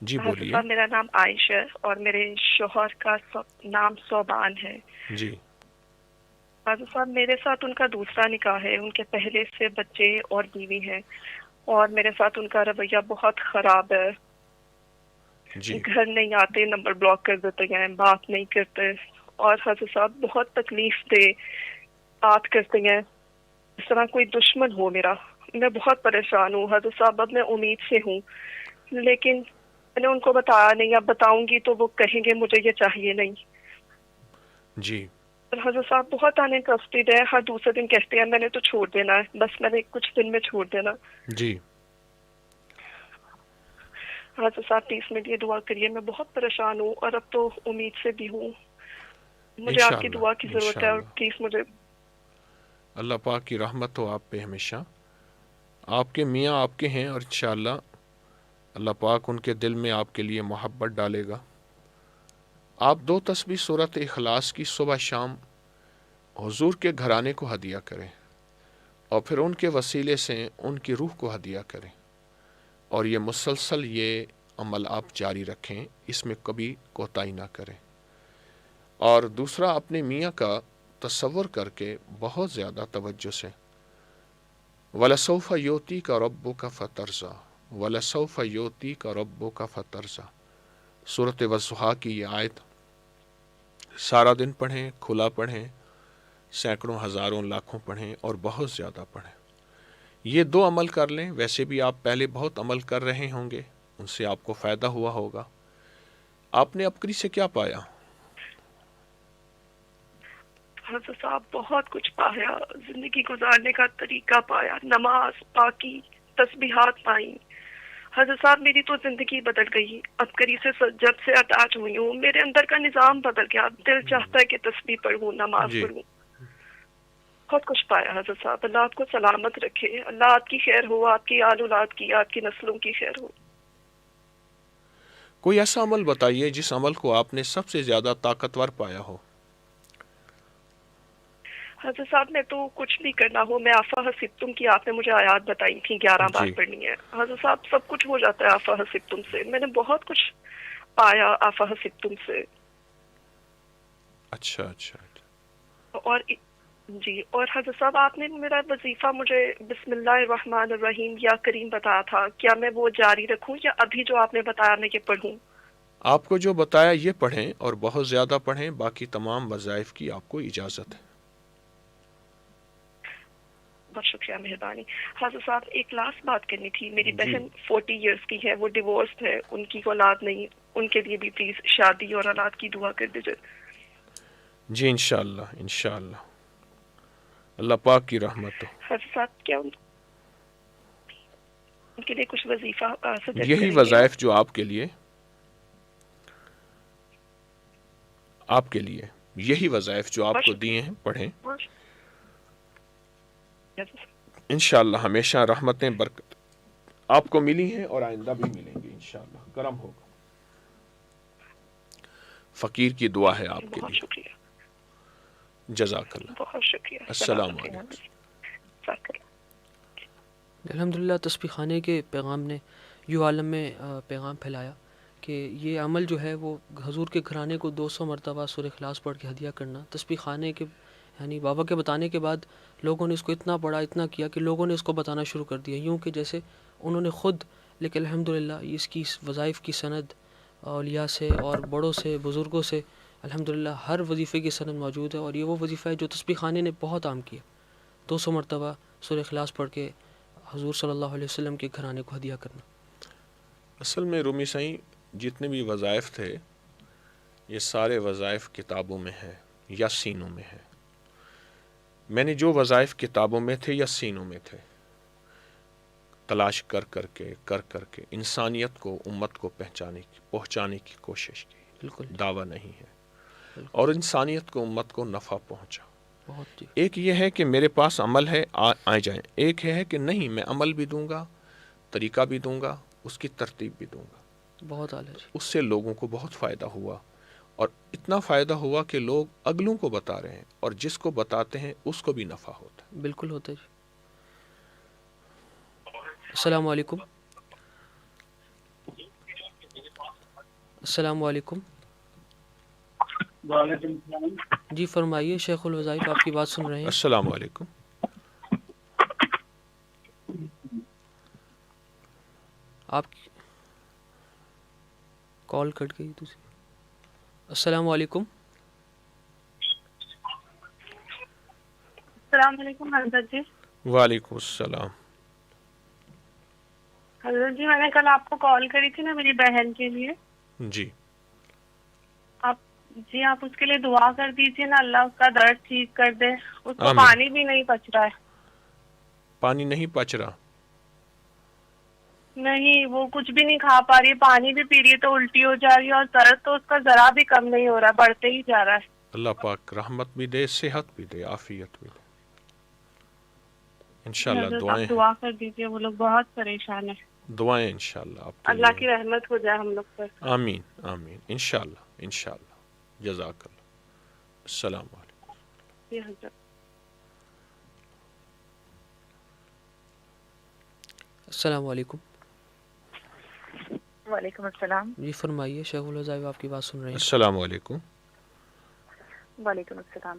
جی حضرت بولیے. صاحب میرا نام عائشہ ہے اور میرے شوہر کا نام صوبان ہے. جی حضرت صاحب میرے ساتھ ان کا دوسرا نکاح ہے. ان کے پہلے سے بچے اور بیوی ہیں اور میرے ساتھ ان کا رویہ بہت خراب ہے. جی گھر نہیں آتے, نمبر بلاک کر دیتے ہیں, بات نہیں کرتے. اور حضرت صاحب بہت تکلیف دے بات کرتے ہیں, اس طرح کوئی دشمن ہو میرا. میں بہت پریشان ہوں حضرت صاحب. اب میں امید سے ہوں لیکن میں نے ان کو بتایا نہیں. اب بتاؤں گی تو وہ کہیں گے مجھے یہ چاہیے نہیں. جی اور حضرت صاحب بہت انٹرسٹیڈ ہے, ہر دوسرے دن کہتے ہیں میں نے تو چھوڑ دینا ہے, بس میں نے کچھ دن میں چھوڑ دینا. جی حضرت صاحب پلیز میرے لیے دعا کریے, میں بہت پریشان ہوں اور اب تو امید سے بھی ہوں. مجھے آپ کی انشاءاللہ دعا کی ضرورت ہے اور انشاءاللہ پلیز مجھے. اللہ پاک کی رحمت ہو آپ پہ ہمیشہ. آپ کے میاں آپ کے ہیں اور انشاءاللہ اللہ پاک ان کے دل میں آپ کے لیے محبت ڈالے گا. آپ 2 تسبیح سورت اخلاص کی صبح شام حضور کے گھرانے کو ہدیہ کریں اور پھر ان کے وسیلے سے ان کی روح کو ہدیہ کریں, اور یہ مسلسل یہ عمل آپ جاری رکھیں, اس میں کبھی کوتاہی نہ کریں. اور دوسرا اپنے میاں کا تصور کر کے بہت زیادہ توجہ سے وَلَسَوْفَ يُؤْتِيكَ رَبُّكَ فَتَرْضَىٰ وَلَسَوْفَ يُؤْتِيكَ رَبُّكَ فَتَرْضَىٰ سورۃ والضحیٰ کی یہ آیت سارا دن پڑھیں, کھلا پڑھیں, سینکڑوں ہزاروں لاکھوں پڑھیں اور بہت زیادہ پڑھیں. یہ 2 عمل کر لیں. ویسے بھی آپ پہلے بہت عمل کر رہے ہوں گے, ان سے آپ کو فائدہ ہوا ہوگا. آپ نے عبقری سے کیا پایا؟ حضرت صاحب بہت کچھ پایا, زندگی گزارنے کا طریقہ پایا, نماز, پاکی, تسبیحات پائیں. حضرت صاحب میری تو زندگی بدل گئی. عبقری سے جب سے اٹیچ ہوئی ہوں میرے اندر کا نظام بدل گیا. دل چاہتا ہے کہ تسبیح پڑھوں, نماز جی پڑھوں. بہت کچھ پایا حضرت صاحب. اللہ آپ کو سلامت رکھے, اللہ آپ کی خیر ہو, آپ کی آل اولاد کی, آپ کی نسلوں کی خیر ہو. کوئی ایسا عمل بتائیے جس عمل کو آپ نے سب سے زیادہ طاقتور پایا ہو. حضرت صاحب میں تو کچھ بھی کرنا ہو, میں آفا حسبتم کی آپ نے مجھے آیات بتائی تھی 11 بار جی پڑھنی ہے. حضرت صاحب سب کچھ ہو جاتا ہے آفا حسبتم سے. میں نے بہت کچھ پایا آفا حسبتم سے. اچھا اچھا اور جی, اور حضرت صاحب آپ نے میرا وظیفہ مجھے بسم اللہ الرحمن الرحیم یا کریم بتایا تھا, کیا میں وہ جاری رکھوں یا ابھی جو آپ نے بتایا میں یہ پڑھوں؟ آپ کو جو بتایا یہ پڑھیں اور بہت زیادہ پڑھیں, باقی تمام وظائف کی آپ کو اجازت ہے. بہت شکریہ, مہربانی. حضرت صاحب ایک لاسٹ بات کرنی تھی. میری جی بہن 40 ایئرس کی ہے, وہ ڈیورسڈ ہے, ان کی اولاد نہیں. ان کے لیے بھی پلیز شادی اور اولاد کی دعا کر دیجیے. جی انشاءاللہ انشاءاللہ اللہ پاک کی رحمت ہو. حضرت صاحب کیا ان کے لیے کچھ وظیفہ سجیسٹ یہی کریں گے وظائف جو آپ کے لیے یہی وظائف جو آپ کو دیے ہیں پڑھیں. انشاءاللہ ہمیشہ رحمتیں برکت آپ کو ملی ہیں اور آئندہ بھی ملیں گے انشاءاللہ. کرم ہوگا. فقیر کی دعا ہے آپ کے بہت لیے. شکریہ, جزاک اللہ. بہت شکریہ. السلام سلامت علیکم. رہیں. الحمدللہ تسبیح خانے کے پیغام نے یوں عالم میں پیغام پھیلایا کہ یہ عمل جو ہے وہ حضور کے گھرانے کو 200 مرتبہ سورہ اخلاص پڑھ کے ہدیہ کرنا. تسبیح خانے کے یعنی بابا کے بتانے کے بعد لوگوں نے اس کو اتنا پڑھا, اتنا کیا کہ لوگوں نے اس کو بتانا شروع کر دیا, یوں کہ جیسے انہوں نے خود. لیکن الحمدللہ اس کی وظائف کی سند اولیاء سے اور بڑوں سے بزرگوں سے الحمدللہ ہر وظیفے کی سند موجود ہے. اور یہ وہ وظیفہ ہے جو تسبیح خانے نے بہت عام کیا, 200 مرتبہ سورہ اخلاص پڑھ کے حضور صلی اللہ علیہ وسلم کے گھرانے کو ہدیہ کرنا. اصل میں رومی سائیں جتنے بھی وظائف تھے یہ سارے وظائف کتابوں میں ہے یا سینوں میں ہے. میں نے جو وظائف کتابوں میں تھے یا سینوں میں تھے تلاش کر کے انسانیت کو, امت کو پہنچانے کی کوشش کی. بالکل دعویٰ نہیں ہے, اور انسانیت کو, امت کو نفع پہنچا. بہت جی. ایک یہ ہے کہ میرے پاس عمل ہے آ جائیں, ایک ہے کہ نہیں میں عمل بھی دوں گا, طریقہ بھی دوں گا, اس کی ترتیب بھی دوں گا. بہت اعلیٰ جی. اس سے لوگوں کو بہت فائدہ ہوا, اور اتنا فائدہ ہوا کہ لوگ اگلوں کو بتا رہے ہیں, اور جس کو بتاتے ہیں اس کو بھی نفع ہوتا ہے. بالکل ہوتا ہے جی. السلام علیکم. السلام علیکم. وعلیکم السلام. جی فرمائیے شیخ الوظائف، آپ کی بات سن رہے ہیں. السلام علیکم. آپ کال کٹ گئی دوسری. السلام علیکم. السلام علیکم حضرت جی. وعلیکم السلام. حضرت جی میں نے کل آپ کو کال کری تھی نا میری بہن کے لیے. جی آپ اس کے لیے دعا کر دیجیے نا، اللہ اس کا درد ٹھیک کر دے. اس کو آمین. پانی بھی نہیں پچ رہا ہے. پانی نہیں پچ رہا؟ نہیں، وہ کچھ بھی نہیں کھا پا رہی ہے، پانی بھی پی رہی ہے تو الٹی ہو جا رہی ہے، اور درد تو اس کا ذرا بھی کم نہیں ہو رہا، بڑھتے ہی جا رہا ہے. اللہ پاک رحمت بھی دے، صحت بھی دے، عافیت بھی دے انشاءاللہ. حضرت دعائیں آپ دعا کر دیجیے، وہ لوگ بہت پریشان ہیں. دعائیں انشاءاللہ آپ کے اللہ لیے. کی رحمت ہو جائے ہم لوگ پر. آمین آمین انشاءاللہ انشاءاللہ. جزاک اللہ. السلام علیکم. جی حضرت. السلام علیکم. وعلیکم السلام. جی فرمائیے شیخ الوظائف، آپ کی بات سن رہے ہیں. السلام علیکم. وعلیکم السلام.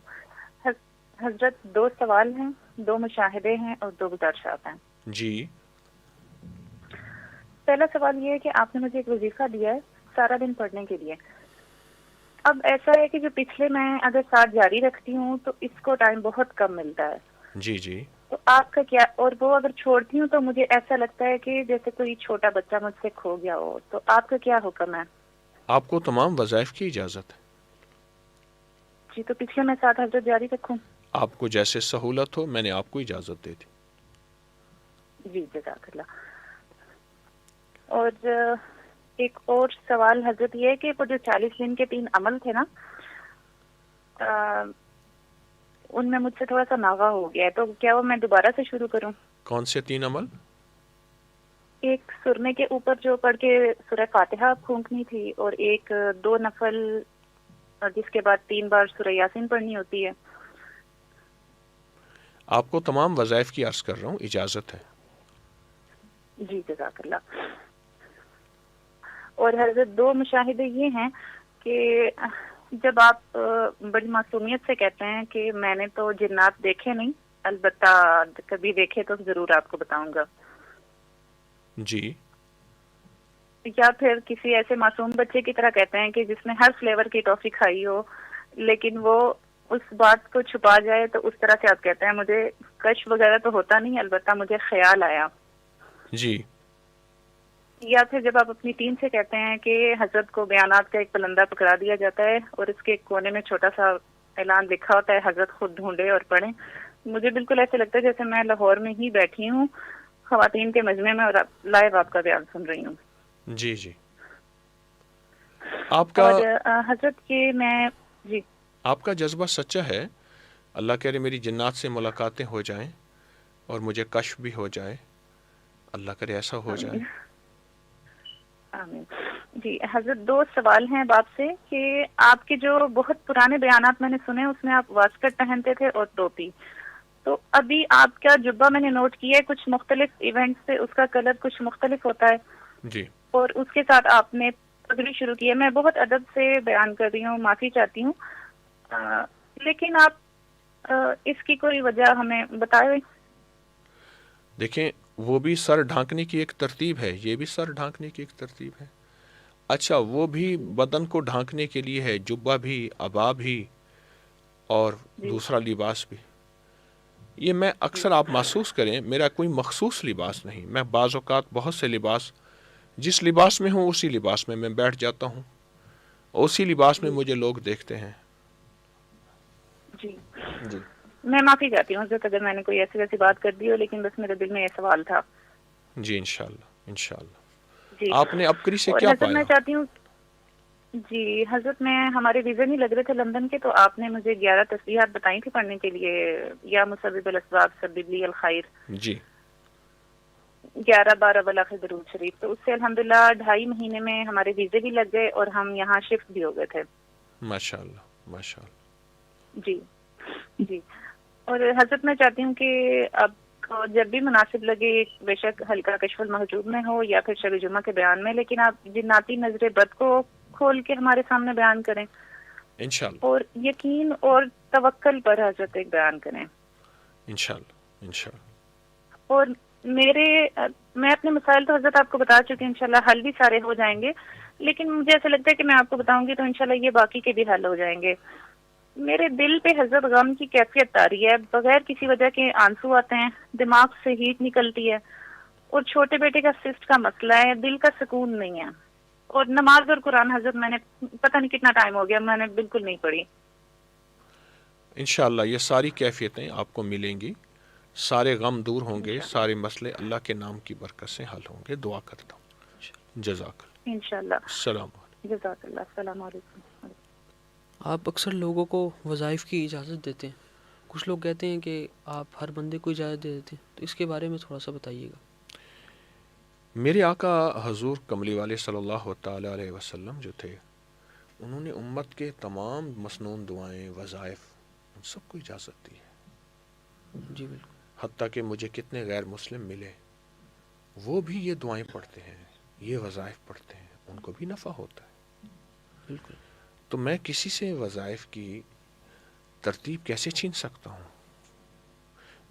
حضرت 2 سوال ہیں، 2 مشاہدے ہیں اور 2 گزارشات ہیں. جی پہلا سوال یہ ہے کہ آپ نے مجھے ایک وظیفہ دیا ہے سارا دن پڑھنے کے لیے. اب ایسا ہے کہ جو پچھلے میں اگر ساتھ جاری رکھتی ہوں تو اس کو ٹائم بہت کم ملتا ہے. جی جی تو آپ کا کیا، اور وہ اگر چھوڑتی ہوں تو مجھے ایسا لگتا ہے کہ جیسے کوئی چھوٹا بچہ مجھ سے کھو گیا ہو. تو آپ کا کیا حکم ہے؟ آپ کو تمام وظائف کی اجازت ہے. جی تو پچھلے میں ساتھ حضرت جاری رکھوں؟ آپ کو جیسے سہولت ہو، میں نے آپ کو اجازت دے دی. جی جزاک اللہ. اور ایک اور سوال حضرت یہ ہے کہ وہ جو 40 دن کے 3 عمل تھے نا، ان میں مجھ سے تھوڑا سا ناغہ ہو گیا ہے، تو کیا وہ میں دوبارہ سے شروع کروں؟ کون سے 3 عمل؟ ایک سرنے کے اوپر جو پڑھ کے سورہ فاتحہ پھونکنی تھی، اور ایک 2 نفل جس کے بعد 3 بار سورہ یاسین پڑھنی ہوتی ہے. آپ کو تمام وظائف کی عرض کر رہا ہوں، اجازت ہے. جی جزاک اللہ. اور حضرت 2 مشاہدے یہ ہیں کہ جب آپ بڑی معصومیت سے کہتے ہیں کہ میں نے تو جنات دیکھے نہیں، البتہ کبھی دیکھے تو ضرور آپ کو بتاؤں گا. جی یا پھر کسی ایسے معصوم بچے کی طرح کہتے ہیں کہ جس نے ہر فلیور کی ٹافی کھائی ہو لیکن وہ اس بات کو چھپا جائے، تو اس طرح سے آپ کہتے ہیں مجھے کش وغیرہ تو ہوتا نہیں، البتہ مجھے خیال آیا. جی یا پھر جب آپ اپنی ٹیم سے کہتے ہیں کہ حضرت کو بیانات کا ایک پلندہ پکڑا دیا جاتا ہے اور اس کے ایک کونے میں چھوٹا سا اعلان لکھا ہوتا ہے حضرت خود ڈھونڈے اور پڑھیں. مجھے بالکل ایسے لگتا ہے جیسے میں لاہور میں ہی بیٹھی ہوں خواتین کے مجمع میں اور لائیو آپ کا بیان سن رہی ہوں. جی جی آپ کا اور حضرت کے میں جی آپ کا جذبہ سچا ہے. اللہ کرے میری جنات سے ملاقاتیں ہو جائیں اور مجھے کشف بھی ہو جائے. اللہ کرے ایسا ہو جائے. آمین. جی حضرت 2 سوال ہیں باپ سے کہ آپ کے جو بہت پرانے بیانات میں نے سنے اس میں آپ واسکٹ پہنتے تھے اور ٹوپی، تو ابھی آپ کا جبہ میں نے نوٹ کیا ہے کچھ مختلف ایونٹ سے اس کا کلر کچھ مختلف ہوتا ہے، جی اور اس کے ساتھ آپ نے پگڑی شروع کی ہے. میں بہت ادب سے بیان کر رہی ہوں، معافی چاہتی ہوں، لیکن آپ اس کی کوئی وجہ ہمیں بتائیں. دیکھیں وہ بھی سر ڈھانکنے کی ایک ترتیب ہے، یہ بھی سر ڈھانکنے کی ایک ترتیب ہے. اچھا وہ بھی بدن کو ڈھانکنے کے لیے ہے، جبہ بھی، عبا بھی اور جی دوسرا لباس بھی. یہ میں اکثر آپ محسوس کریں میرا کوئی مخصوص لباس نہیں. میں بعض اوقات بہت سے لباس، جس لباس میں ہوں اسی لباس میں بیٹھ جاتا ہوں، اسی لباس میں مجھے لوگ دیکھتے ہیں. جی جی میں معافی چاہتی ہوں حضرت اگر میں نے کوئی ایسی ویسی بات کر دی ہو، لیکن بس میرے دل میں یہ سوال تھا. جی انشاءاللہ انشاءاللہ. جی آپ نے عبقری سے اور کیا حضرت پایا؟ میں چاہتی ہوں جی حضرت میں ہمارے ویزے نہیں لگ رہے تھے لندن کے، تو آپ نے مجھے 11 تسبیحات بتائی تھی پڑھنے کے لیے، یا مسبب الاسباب سبب لی الخیر، جی 11 12 بلاخ درود شریف. تو اس سے الحمدللہ 2.5 مہینے میں ہمارے ویزے بھی لگ گئے اور ہم یہاں شفٹ بھی ہو گئے تھے. ماشاءاللہ ماشاءاللہ. جی جی. اور حضرت میں چاہتی ہوں کہ اب جب بھی مناسب لگے، بے شک ہلکا کشف المحجوب میں ہو یا پھر شب جمعہ کے بیان میں، لیکن آپ جناتی نظر بد کو کھول کے ہمارے سامنے بیان کریں، انشاءاللہ اور یقین اور توکل پر حضرت ایک بیان کریں. انشاءاللہ انشاءاللہ. اور میں اپنے مسائل تو حضرت آپ کو بتا چکی ہوں، انشاءاللہ حل بھی سارے ہو جائیں گے، لیکن مجھے ایسا لگتا ہے کہ میں آپ کو بتاؤں گی تو انشاءاللہ یہ باقی کے بھی حل ہو جائیں گے. میرے دل پہ حضرت غم کی کیفیت آ رہی ہے، بغیر کسی وجہ کے آنسو آتے ہیں، دماغ سے ہیٹ نکلتی ہے، اور چھوٹے بیٹے کا سسٹ کا مسئلہ ہے، دل کا سکون نہیں ہے. اور نماز اور قرآن حضرت میں نے پتہ نہیں کتنا ٹائم ہو گیا میں نے بالکل نہیں پڑھی. انشاءاللہ یہ ساری کیفیتیں آپ کو ملیں گی، سارے غم دور ہوں گے، سارے مسئلے اللہ کے نام کی برکت سے حل ہوں گے. دعا کرتا ہوں. جزاک اللہ. انشاءاللہ. السلام علیکم. جزاک اللہ. السلام علیکم. آپ اکثر لوگوں کو وظائف کی اجازت دیتے ہیں، کچھ لوگ کہتے ہیں کہ آپ ہر بندے کو اجازت دے دیتے ہیں، تو اس کے بارے میں تھوڑا سا بتائیے گا. میرے آقا حضور کملی والے صلی اللہ تعالی علیہ وسلم جو تھے، انہوں نے امت کے تمام مسنون دعائیں، وظائف، ان سب کو اجازت دی ہے. جی بالکل. حتیٰ کہ مجھے کتنے غیر مسلم ملے، وہ بھی یہ دعائیں پڑھتے ہیں، یہ وظائف پڑھتے ہیں، ان کو بھی نفع ہوتا ہے. بالکل. تو میں کسی سے وظائف کی ترتیب کیسے چھین سکتا ہوں؟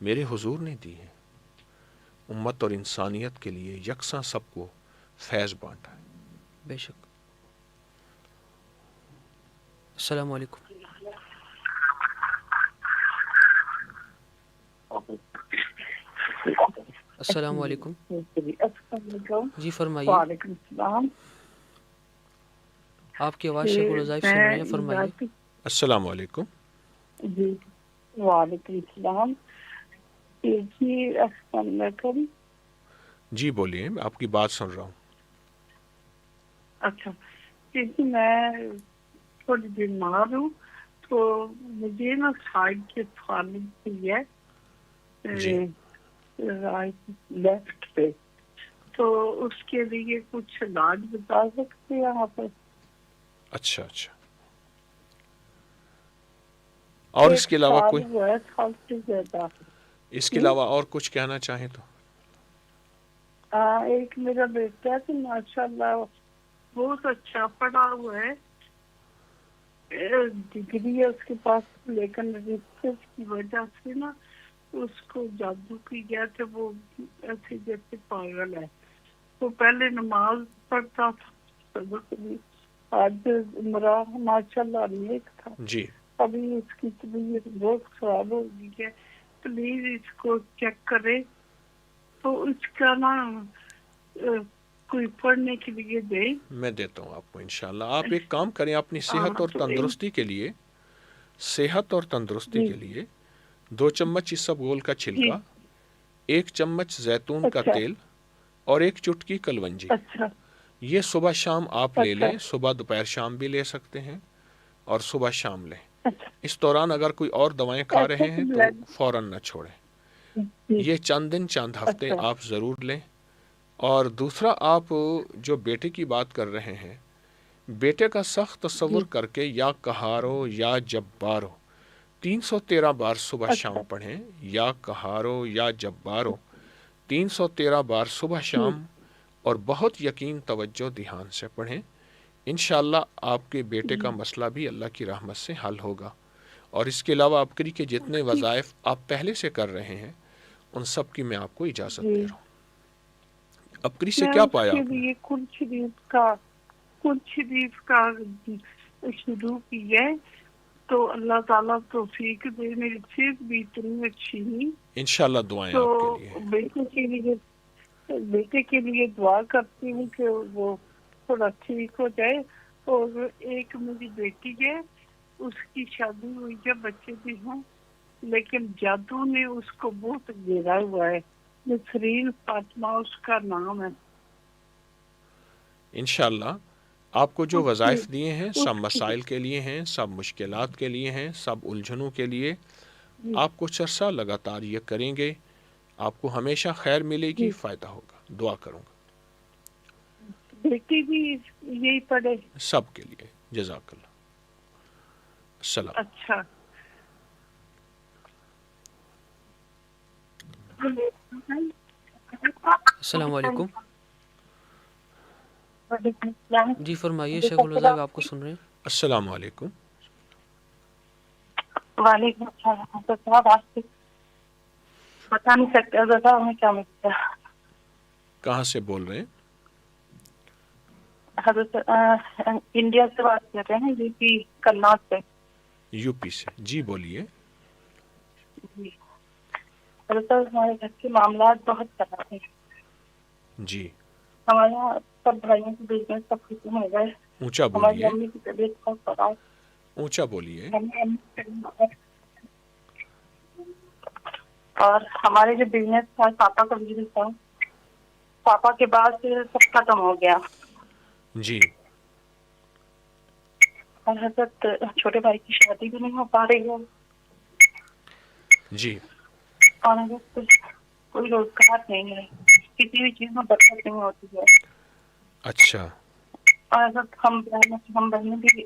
میرے حضور نے دی ہے، امت اور انسانیت کے لیے یکساں سب کو فیض بانٹا ہے. بے شک. السلام علیکم. السلام علیکم. جی فرمائیے. وعلیکم السلام. آپ کی آواز شیخ الوظائف سن رہے ہیں، فرمائیے. السلام علیکم. جی وعلیکم السلام. جی السلام علیکم. جی بولیے، میں آپ کی بات سن رہا ہوں. اچھا جی، میں تھوڑی بیمار ہوں، تو مجھے نا سائڈ کے فالج کی ہے، جی رائٹ لیفٹ پہ، تو اس کے لیے کچھ علاج بتا سکتے ہیں آپ؟ اچھا اچھا. اور اس کے علاوہ کوئی، اس کے علاوہ اور کچھ کہنا چاہیں تو؟ ایک میرا بیٹا ہے، ماشاء اللہ بہت اچھا پڑھا ہوا ہے، ڈگری ہے اس کے پاس، لیکن ریسرچ کی وجہ سے نا اس کو جادو کی گیا کہ وہ ایسے جیسے پاگل ہے. وہ پہلے نماز پڑھتا تھا، آج عمرہ ماشاء اللہ نیک تھا. جی ابھی اس کی طبیعت بہت خراب ہو گئی ہے، پلیز اس کو چیک کرے. تو اس کا نا کوئی پڑھنے کے لیے دے. میں دیتا ہوں آپ کو انشاءاللہ. آپ ایک کام کریں، اپنی صحت اور تندرستی کے لیے، صحت اور تندرستی کے لیے 2 چمچ اسبگول کا چھلکا، 1 چمچ زیتون کا تیل اور 1 چٹکی کلونجی، اچھا یہ صبح شام آپ لے لیں. صبح دوپہر شام بھی لے سکتے ہیں، اور صبح شام لیں. اس دوران اگر کوئی اور دوائیں کھا رہے ہیں تو فوراً نہ چھوڑیں. یہ چند دن چند ہفتے آپ ضرور لیں. اور دوسرا، آپ جو بیٹے کی بات کر رہے ہیں، بیٹے کا سخت تصور کر کے یا کہارو یا جبارو 313 بار صبح شام پڑھیں، یا کہارو یا جبارو 313 بار صبح شام، اور بہت یقین توجہ دھیان سے پڑھیں. انشاءاللہ آپ کے بیٹے کا مسئلہ بھی اللہ کی رحمت سے حل ہوگا. اور اس کے علاوہ ابکری کے جتنے وظائف آپ پہلے سے کر رہے ہیں، ان سب کی میں آپ کو اجازت دے رہا ہوں. ابکری سے کیا پایا آپ نے؟ کل شریف کا شروع کی ہے، تو اللہ تعالیٰ توفیق دے. میری صحت بھی اتنی اچھی نہیں، انشاءاللہ دعائیں آپ کے لیے. بیٹے کے لیے دعا کرتی ہوں کہ وہ تھوڑا ٹھیک ہو جائے. اور ایک میری بیٹی ہے، اس کی شادی ہوئی ہے، بچے بھی ہیں، لیکن جادو نے اس کو بہت گھیرا ہوا ہے. نسرین فاطمہ اس کا نام ہے. انشاءاللہ آپ کو جو وظائف دیے ہیں سب مسائل کے لیے ہیں، سب مشکلات کے لیے ہیں، سب الجھنوں کے لیے. آپ کچھ عرصہ لگاتار یہ کریں گے، آپ کو ہمیشہ خیر ملے گی، فائدہ ہوگا. دعا کروں گا. بیٹی بھی یہی پڑھے؟ سب کے لیے. جزاک اللہ. السلام. اچھا. السلام علیکم. وعلیکم السلام. جی فرمائیے، شیخ الرزاق آپ کو سن رہے ہیں. السلام علیکم. وعلیکم السلام. حضرت صاحب آپ سے بتا نہیں سکتے حضرت صاحب ہمیں کیا ملتا ہے. کہاں سے بول رہے ہیں؟ حضرت انڈیا سے بات کر رہے ہیں، یو پی کرناٹ سے. یو پی سے. جی بولیے. جی حضرت صاحب ہمارے گھر کے معاملات بہت خراب ہیں. جی ہمارے یہاں سب بھائیوں کے بزنس سب ختم ہو گئے. اونچا ہماری بولیے. امی کی طبیعت بہت خراب. اونچا بولیے. اور ہمارے جو بزنس تھا، پاپا کا بزنس تھا، پاپا کے بعد سے سب ختم ہو گیا. جی اور حضرت چھوٹے بھائی کی شادی بھی نہیں ہو پا رہی ہے. جی اور حضرت کوئی روزگار نہیں ہے، کسی بھی چیز میں برکت نہیں ہوتی ہے. اچھا. اور حضرت ہم بہنیں بھی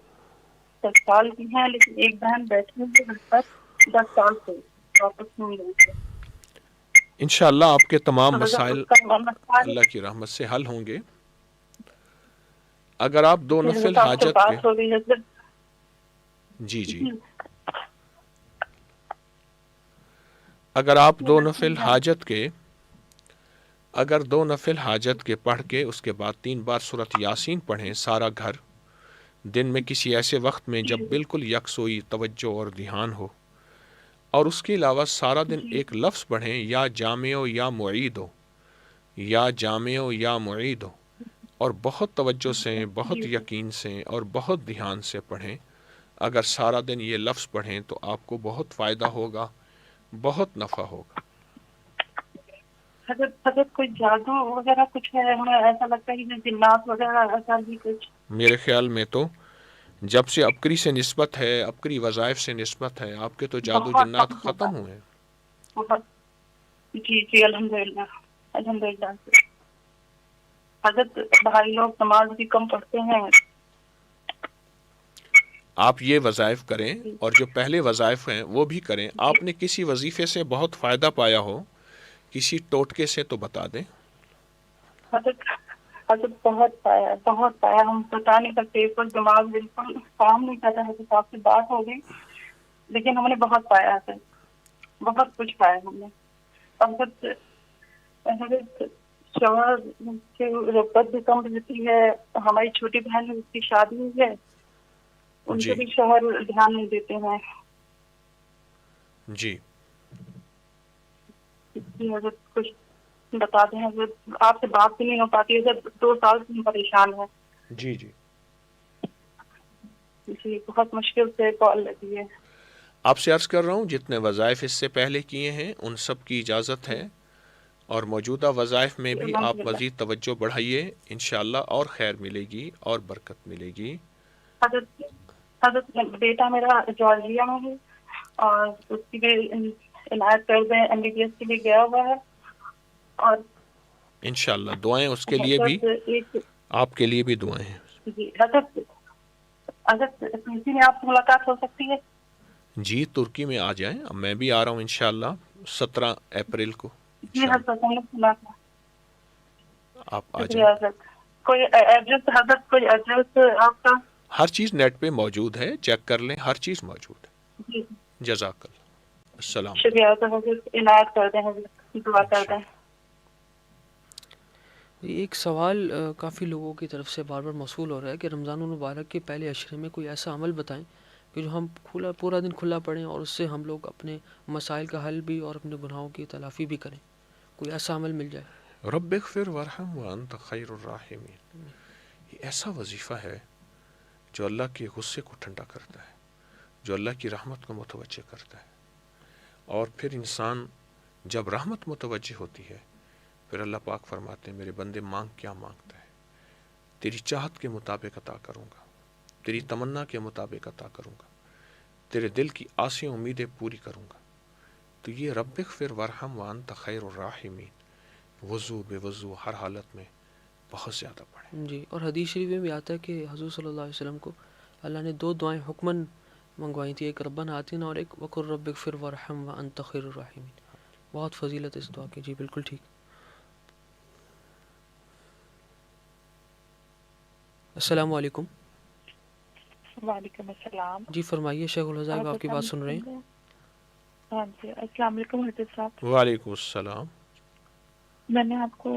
10 سال کی ہیں، لیکن ایک بہن بیٹھی ہے گھر پر 10 سال سے واپس نہیں گئی ہے. انشاءاللہ آپ کے تمام اور حضرت مسائل اس کا مسئلہ اللہ کی رحمت سے حل ہوں گے. اگر آپ دو نفل حضرت آپ سے حاجت کے. بات ہو گئی حضرت. جی جی اگر آپ دو نفل حاجت کے پڑھ کے اس کے بعد 3 بار سورۃ یاسین پڑھیں سارا گھر، دن میں کسی ایسے وقت میں جب بالکل یکسوئی توجہ اور دھیان ہو، اور اس کے علاوہ سارا دن ایک لفظ پڑھیں، یا جامع ہو یا معید ہو، یا جامع ہو یا معید ہو، اور بہت توجہ سے، بہت یقین سے اور بہت دھیان سے پڑھیں. اگر سارا دن یہ لفظ پڑھیں تو آپ کو بہت فائدہ ہوگا، بہت نفع ہوگا. حضرت کوئی جادو وغیرہ کچھ ہے؟ ہمیں ایسا لگتا ہے کہ جنات وغیرہ ایسا بھی کچھ. میرے خیال میں تو جب سے ابکری سے نسبت ہے، ابکری وظائف سے نسبت ہے، آپ کے تو جادو بہت جنات کم ہوتا ختم ہے ہوئے ہیں. بہت. جی الحمدللہ الحمدللہ. حضرت بھائی لوگ نماز بھی کم پڑھتے ہیں. آپ یہ وظائف کریں، اور جو پہلے وظائف ہیں وہ بھی کریں. آپ نے کسی وظیفے سے بہت فائدہ پایا ہو، کسی ٹوٹکے سے، تو بتا دیں. حضرت بہت پایا ہم بتا نہیں سکتے. اس وقت دماغ بالکل کام نہیں کر رہا ہے. حضرت آپ سے بات ہو گئی لیکن ہم نے بہت پایا ہے، بہت کچھ پایا ہم نے. حضرت شوہر کی رغبت بھی کم رہتی ہے. ہماری چھوٹی بہن اس کی شادی ہوئی ہے، ان جی سے بھی شوہر دھیان نہیں دیتے ہیں. جی حضرت کچھ بتا دیں. حضرت آپ سے بات بھی نہیں ہو پاتی ہے. حضرت 2 سال سے ہم پریشان ہیں. جی جی جی بہت مشکل سے کال لگی ہے. آپ سے عرض کر رہا ہوں، جتنے وظائف اس سے پہلے کیے ہیں ان سب کی اجازت ہے، اور موجودہ وظائف میں بھی آپ الحمدللہ. مزید توجہ بڑھائیے. انشاءاللہ اور خیر ملے گی اور برکت ملے گی. حضرت بیٹا میرا جارجیا میں ہے، اور اس کی بھی عنایت کر دیں. MBBS کے لیے گیا ہوا ہے. اور انشاءاللہ دعائیں اس کے لیے بھی، حضرت ایک آپ کے لیے بھی دعائیں ہیں. جی حضرت ترکی میں آپ سے ملاقات ہو سکتی ہے؟ جی ترکی میں آ جائیں. اب میں بھی آ رہا ہوں انشاءاللہ 17 اپریل کو. جی انشاءاللہ حضرت ہم نے سنا تھا. آپ آ شکریہ جائیں. حضرت. کوئی ایڈریس حضرت، کوئی ایڈریس آپ کا؟ ہر چیز نیٹ پہ موجود ہے، چیک کر لیں، ہر چیز موجود ہے. جی جزاک اللہ. السلام شکریہ حضرت. عنایت کر دیں حضرت، دعا کر دیں. ایک سوال کافی لوگوں کی طرف سے بار بار موصول ہو رہا ہے کہ رمضان المبارک کے پہلے عشرے میں کوئی ایسا عمل بتائیں کہ جو ہم پورا دن کھلا پڑھیں اور اس سے ہم لوگ اپنے مسائل کا حل بھی اور اپنے گناہوں کی تلافی بھی کریں. کوئی ایسا عمل مل جائے. رب اغفر ورحم وانت خیر الراحمین. یہ ایسا وظیفہ ہے جو اللہ کے غصے کو ٹھنڈا کرتا ہے، جو اللہ کی رحمت کو متوجہ کرتا ہے. اور پھر انسان جب رحمت متوجہ ہوتی ہے، پھر اللہ پاک فرماتے ہیں میرے بندے مانگ کیا مانگتا ہے، تیری چاہت کے مطابق عطا کروں گا، تیری تمنا کے مطابق عطا کروں گا، تیرے دل کی آسیں امیدیں پوری کروں گا. تو یہ رب اغفر ورحم وانت خیر الراحمین وضو بے وضو ہر حالت میں بہت زیادہ پڑھیں. جی اور حدیث شریف میں بھی آتا ہے کہ حضور صلی اللہ علیہ وسلم کو اللہ نے 2 دعائیں حکماً منگوائی تھی، ایک ربنا آتنا اور ایک وقر رب اغفر ورحم وانت خیر الراحمین. بہت فضیلت اس دعا کی. جی بالکل ٹھیک. السلام علیکم. وعلیکم السلام. جی فرمائیے شیخ الحضائب، آپ کی بات سن رہے ہیں. ہاں جی، السلام علیکم حضرت صاحب. وعلیکم السلام. میں نے آپ کو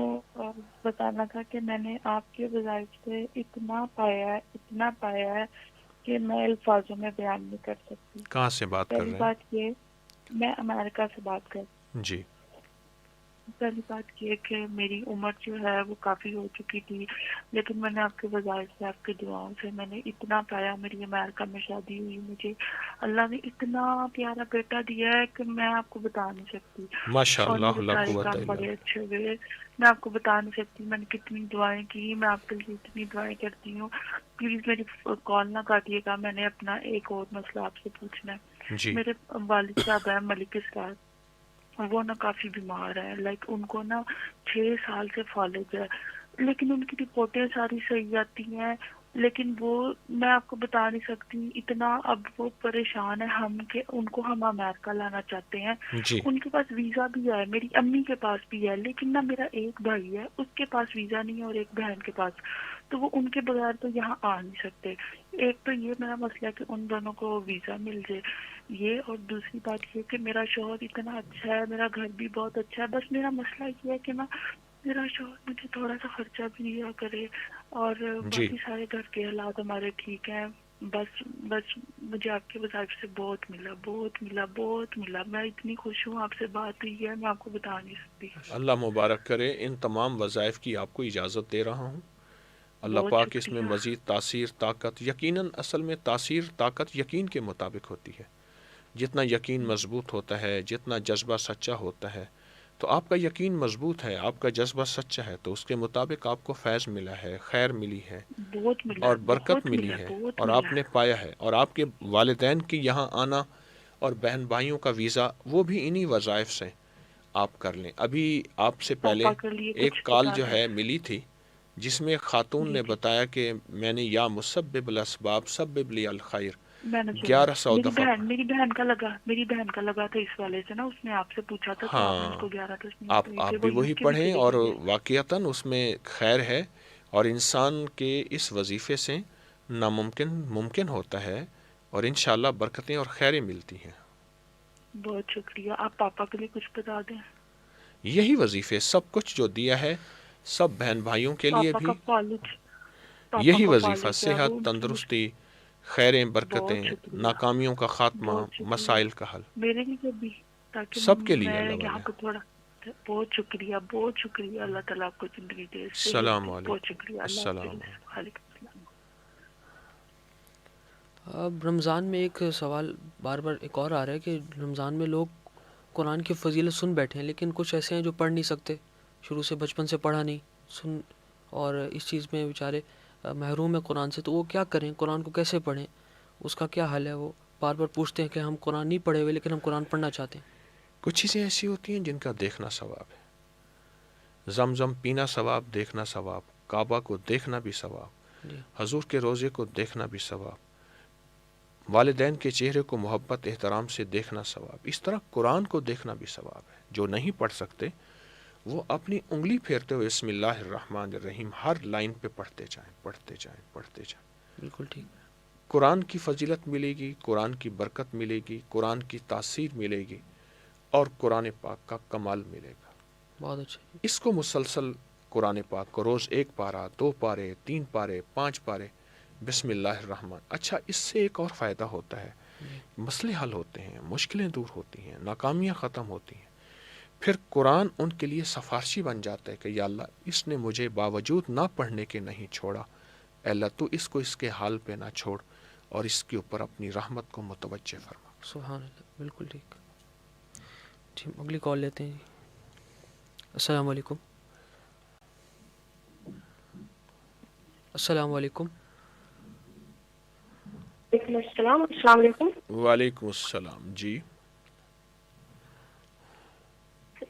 بتانا تھا کہ میں نے آپ کے وظائف سے اتنا پایا ہے کہ میں الفاظوں میں بیان نہیں کر سکتی. کہاں سے بات کر پہلی رہے بات یہ، میں امریکہ سے بات کر ہیں؟ جی. پہلی بات یہ کہ میری عمر جو ہے وہ کافی ہو چکی تھی، لیکن میں نے آپ کے وظائف سے، آپ کی دعاؤں سے میں نے اتنا پایا. میری امریکہ میں شادی ہوئی، مجھے اللہ نے اتنا پیارا بیٹا دیا ہے کہ میں آپ کو بتا نہیں سکتی. ماشاء اور اللہ، میرے لا سارے قوت کام الا بڑے باللہ. اچھے ہوئے، میں آپ کو بتا نہیں سکتی. میں نے کتنی دعائیں کی، میں آپ کے لیے اتنی دعائیں کرتی ہوں. پلیز میری کال نہ کاٹیے گا، میں نے اپنا ایک اور مسئلہ آپ سے پوچھنا ہے. جی. میرے والد صاحب ہیں ملک اسرار، وہ نا کافی بیمار ہے. لائک ان کو نا 6 سال سے فالج ہے، لیکن ان کی رپورٹیں ساری صحیح آتی ہیں. لیکن وہ، میں آپ کو بتا نہیں سکتی اتنا اب وہ پریشان ہے ہم کہ ان کو ہم امریکہ لانا چاہتے ہیں. جی. ان کے پاس ویزا بھی ہے، میری امی کے پاس بھی ہے، لیکن نا میرا ایک بھائی ہے اس کے پاس ویزا نہیں ہے اور ایک بہن کے پاس، تو وہ ان کے بغیر تو یہاں آ نہیں سکتے. ایک تو یہ میرا مسئلہ ہے کہ ان دونوں کو ویزا مل جائے یہ، اور دوسری بات یہ کہ میرا شوہر اتنا اچھا ہے، میرا گھر بھی بہت اچھا ہے. بس میرا مسئلہ یہ ہے کہ نا میرا شوہر مجھے تھوڑا سا خرچہ بھی دیا کرے، اور جی. باقی سارے گھر کے حالات ہمارے ٹھیک ہیں. بس مجھے آپ کے وظائف سے بہت ملا. میں اتنی خوش ہوں، آپ سے بات ہوئی ہے، میں آپ کو بتا نہیں سکتی. اللہ مبارک کرے. ان تمام وظائف کی آپ کو اجازت دے رہا ہوں. اللہ بہت پاک اس میں شکریہ. مزید تاثیر، طاقت، یقیناً اصل میں تاثیر، طاقت یقین کے مطابق ہوتی ہے. جتنا یقین مضبوط ہوتا ہے، جتنا جذبہ سچا ہوتا ہے، تو آپ کا یقین مضبوط ہے، آپ کا جذبہ سچا ہے، تو اس کے مطابق آپ کو فیض ملا ہے، خیر ملی ہے بہت ملا، اور برکت بہت ملی ملا، ہے، بہت اور ملا. آپ نے پایا ہے. اور آپ کے والدین کی یہاں آنا اور بہن بھائیوں کا ویزا، وہ بھی انہی وظائف سے آپ کر لیں. ابھی آپ سے پہلے پاپا کے لیے ایک کچھ کال بتا جو دیں. ہے ملی تھی، جس میں خاتون جی نے جی، بتایا کہ میں نے یا مسبب الاسباب سبب لی الخیر میں نے سنا. 1100 دفعہ. میری بہن کا لگا تھا اس والے سے نا، اس نے آپ سے پوچھا تھا تو آپ نے اس ہاں، کو 11 تسبیح کہی آپ تھی، بھی وہ یو وہی کے بھی پڑھیں، چلی اور گئی ہے. واقعتاً اس میں خیر ہے. اور انسان کے اس وظیفے سے ناممکن ممکن ہوتا ہے، اور انشاءاللہ برکتیں اور خیریں ملتی ہیں. بہت شکریہ. آپ پاپا کے لیے کچھ بتا دیں. یہی وظیفے، سب کچھ جو دیا ہے، سب بہن بھائیوں کے لیے پاپا بھی کا کالج، پاپا یہی کا وظیفہ، کالج ہے وہ صحت، ان کے لیے. تندرستی، خیریں، برکتیں، بہت شکریہ، ناکامیوں کا خاتمہ، بہت شکریہ. مسائل کا حل، میرے لیے بھی، تاکہ سب کے لیے میں اللہ یہاں والے. پہ تھوڑا. بہت شکریہ. اللہ تعالیٰ آپ کو زندگی دے، صحت السلام دے. بہت علیکم. شکریہ. اللہ السلام حافظ. علیکم. وعلیکم السلام. اب رمضان میں ایک سوال بار بار ایک اور آ رہا ہے کہ رمضان میں لوگ قرآن کی فضیلت سن بیٹھے ہیں، لیکن کچھ ایسے ہیں جو پڑھ نہیں سکتے، شروع سے بچپن سے پڑھا نہیں سن، اور اس چیز میں بیچارے محروم ہیں قرآن سے. تو وہ کیا کریں؟ قرآن کو کیسے پڑھیں؟ اس کا کیا حل ہے؟ وہ بار بار پوچھتے ہیں کہ ہم قرآن نہیں پڑھے ہوئے لیکن ہم قرآن پڑھنا چاہتے ہیں. کچھ چیزیں ایسی ہوتی ہیں جن کا دیکھنا ثواب ہے. زمزم پینا ثواب، دیکھنا ثواب. کعبہ کو دیکھنا بھی ثواب، جی حضور کے روزے کو دیکھنا بھی ثواب، والدین کے چہرے کو محبت احترام سے دیکھنا ثواب. اس طرح قرآن کو دیکھنا بھی ثواب ہے. جو نہیں پڑھ سکتے وہ اپنی انگلی پھیرتے ہوئے بسم اللہ الرحمن الرحیم ہر لائن پہ پڑھتے جائیں. بالکل ٹھیک. قرآن کی فضیلت ملے گی، قرآن کی برکت ملے گی، قرآن کی تاثیر ملے گی، اور قرآن پاک کا کمال ملے گا. بہت اچھا. اس کو مسلسل قرآن پاک کو روز 1 پارہ، 2 پارے، 3 پارے، 5 پارے بسم اللہ الرحمن. اچھا، اس سے ایک اور فائدہ ہوتا ہے، جی مسئلے حل ہوتے ہیں، مشکلیں دور ہوتی ہیں، ناکامیاں ختم ہوتی ہیں. پھر قرآن ان کے لیے سفارشی بن جاتا ہے کہ یا اللہ، اس نے مجھے باوجود نہ پڑھنے کے نہیں چھوڑا، اے اللہ تو اس کو اس کے حال پہ نہ چھوڑ، اور اس کے اوپر اپنی رحمت کو متوجہ فرما. سبحان اللہ. بالکل ٹھیک. جی اگلی کال لیتے ہیں. السلام علیکم. السلام علیکم. وعلیکم السلام. السلام علیکم. وعلیکم السلام. جی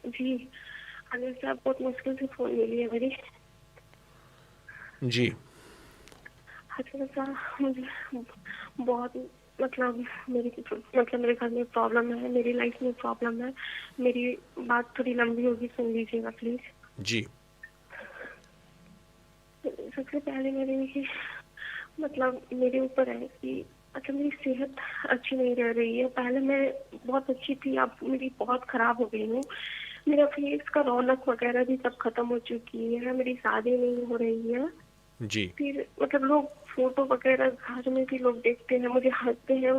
جی حضرت صاحب، بہت مشکل سے فون ملی ہے میری. جی حضرت صاحب، مجھے بہت میرے گھر میں پرابلم ہے، میری لائف میں پرابلم ہے. میری بات تھوڑی لمبی ہوگی، سن لیجیے گا پلیز. جی سب سے پہلے مطلب میرے اوپر ہے کہ مطلب میری صحت اچھی نہیں رہ رہی ہے. پہلے میں بہت اچھی تھی, اب میری بہت خراب ہو گئی ہوں. میرا فیس کا رونق وغیرہ بھی سب ختم ہو چکی ہے. میری شادی نہیں ہو رہی ہے. جی پھر مطلب لوگ فوٹو وغیرہ گھر میں بھی لوگ دیکھتے ہیں, مجھے ہنستے ہیں.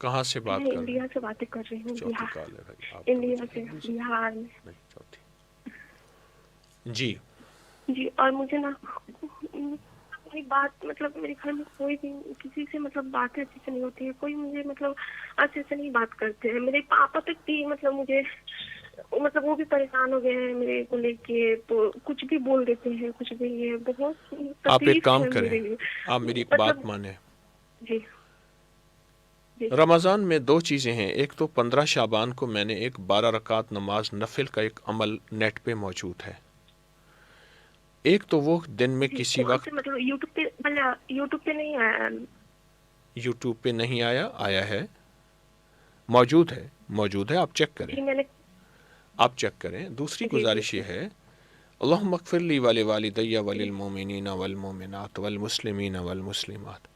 کہاں سے بات میں کر رہے انڈیا ہیں؟ سے باتیں کر رہی ہوں, چوتھی بہار. کال ہے بھائی آپ انڈیا سے, بہار میں. نہیں چوتھی. جی جی, اور مجھے نا میری بات مطلب میرے گھر میں کوئی بھی کسی سے مطلب باتیں اچھے سے نہیں ہوتی ہے. کوئی مجھے مطلب اچھے سے نہیں بات کرتے ہیں. میرے پاپا تک بھی مطلب مجھے مطلب وہ بھی پریشان ہو گئے ہیں میرے کو لے کے, تو کچھ بھی بول دیتے ہیں, کچھ بھی. یہ بہت آپ ایک تکلیف کام ہے کریں, میرے لیے. آپ میری مطلب بات مانیں. جی جی رمضان میں دو چیزیں ہیں. ایک تو 15 شعبان کو میں نے ایک 12 رکعت نماز نفل کا ایک عمل نیٹ پہ موجود ہے. ایک تو وہ دن میں جی. کسی کون سے وقت مطلب یوٹیوب پہ نہیں آیا. یوٹیوب پہ نہیں آیا, آیا ہے, موجود ہے, موجود ہے, آپ چیک کریں, جی میں نے آپ چیک کریں. دوسری جی جی گزارش یہ ہے, اللہم اغفر لی ولوالدی وللمؤمنین والمؤمنات والمسلمین والمسلمات.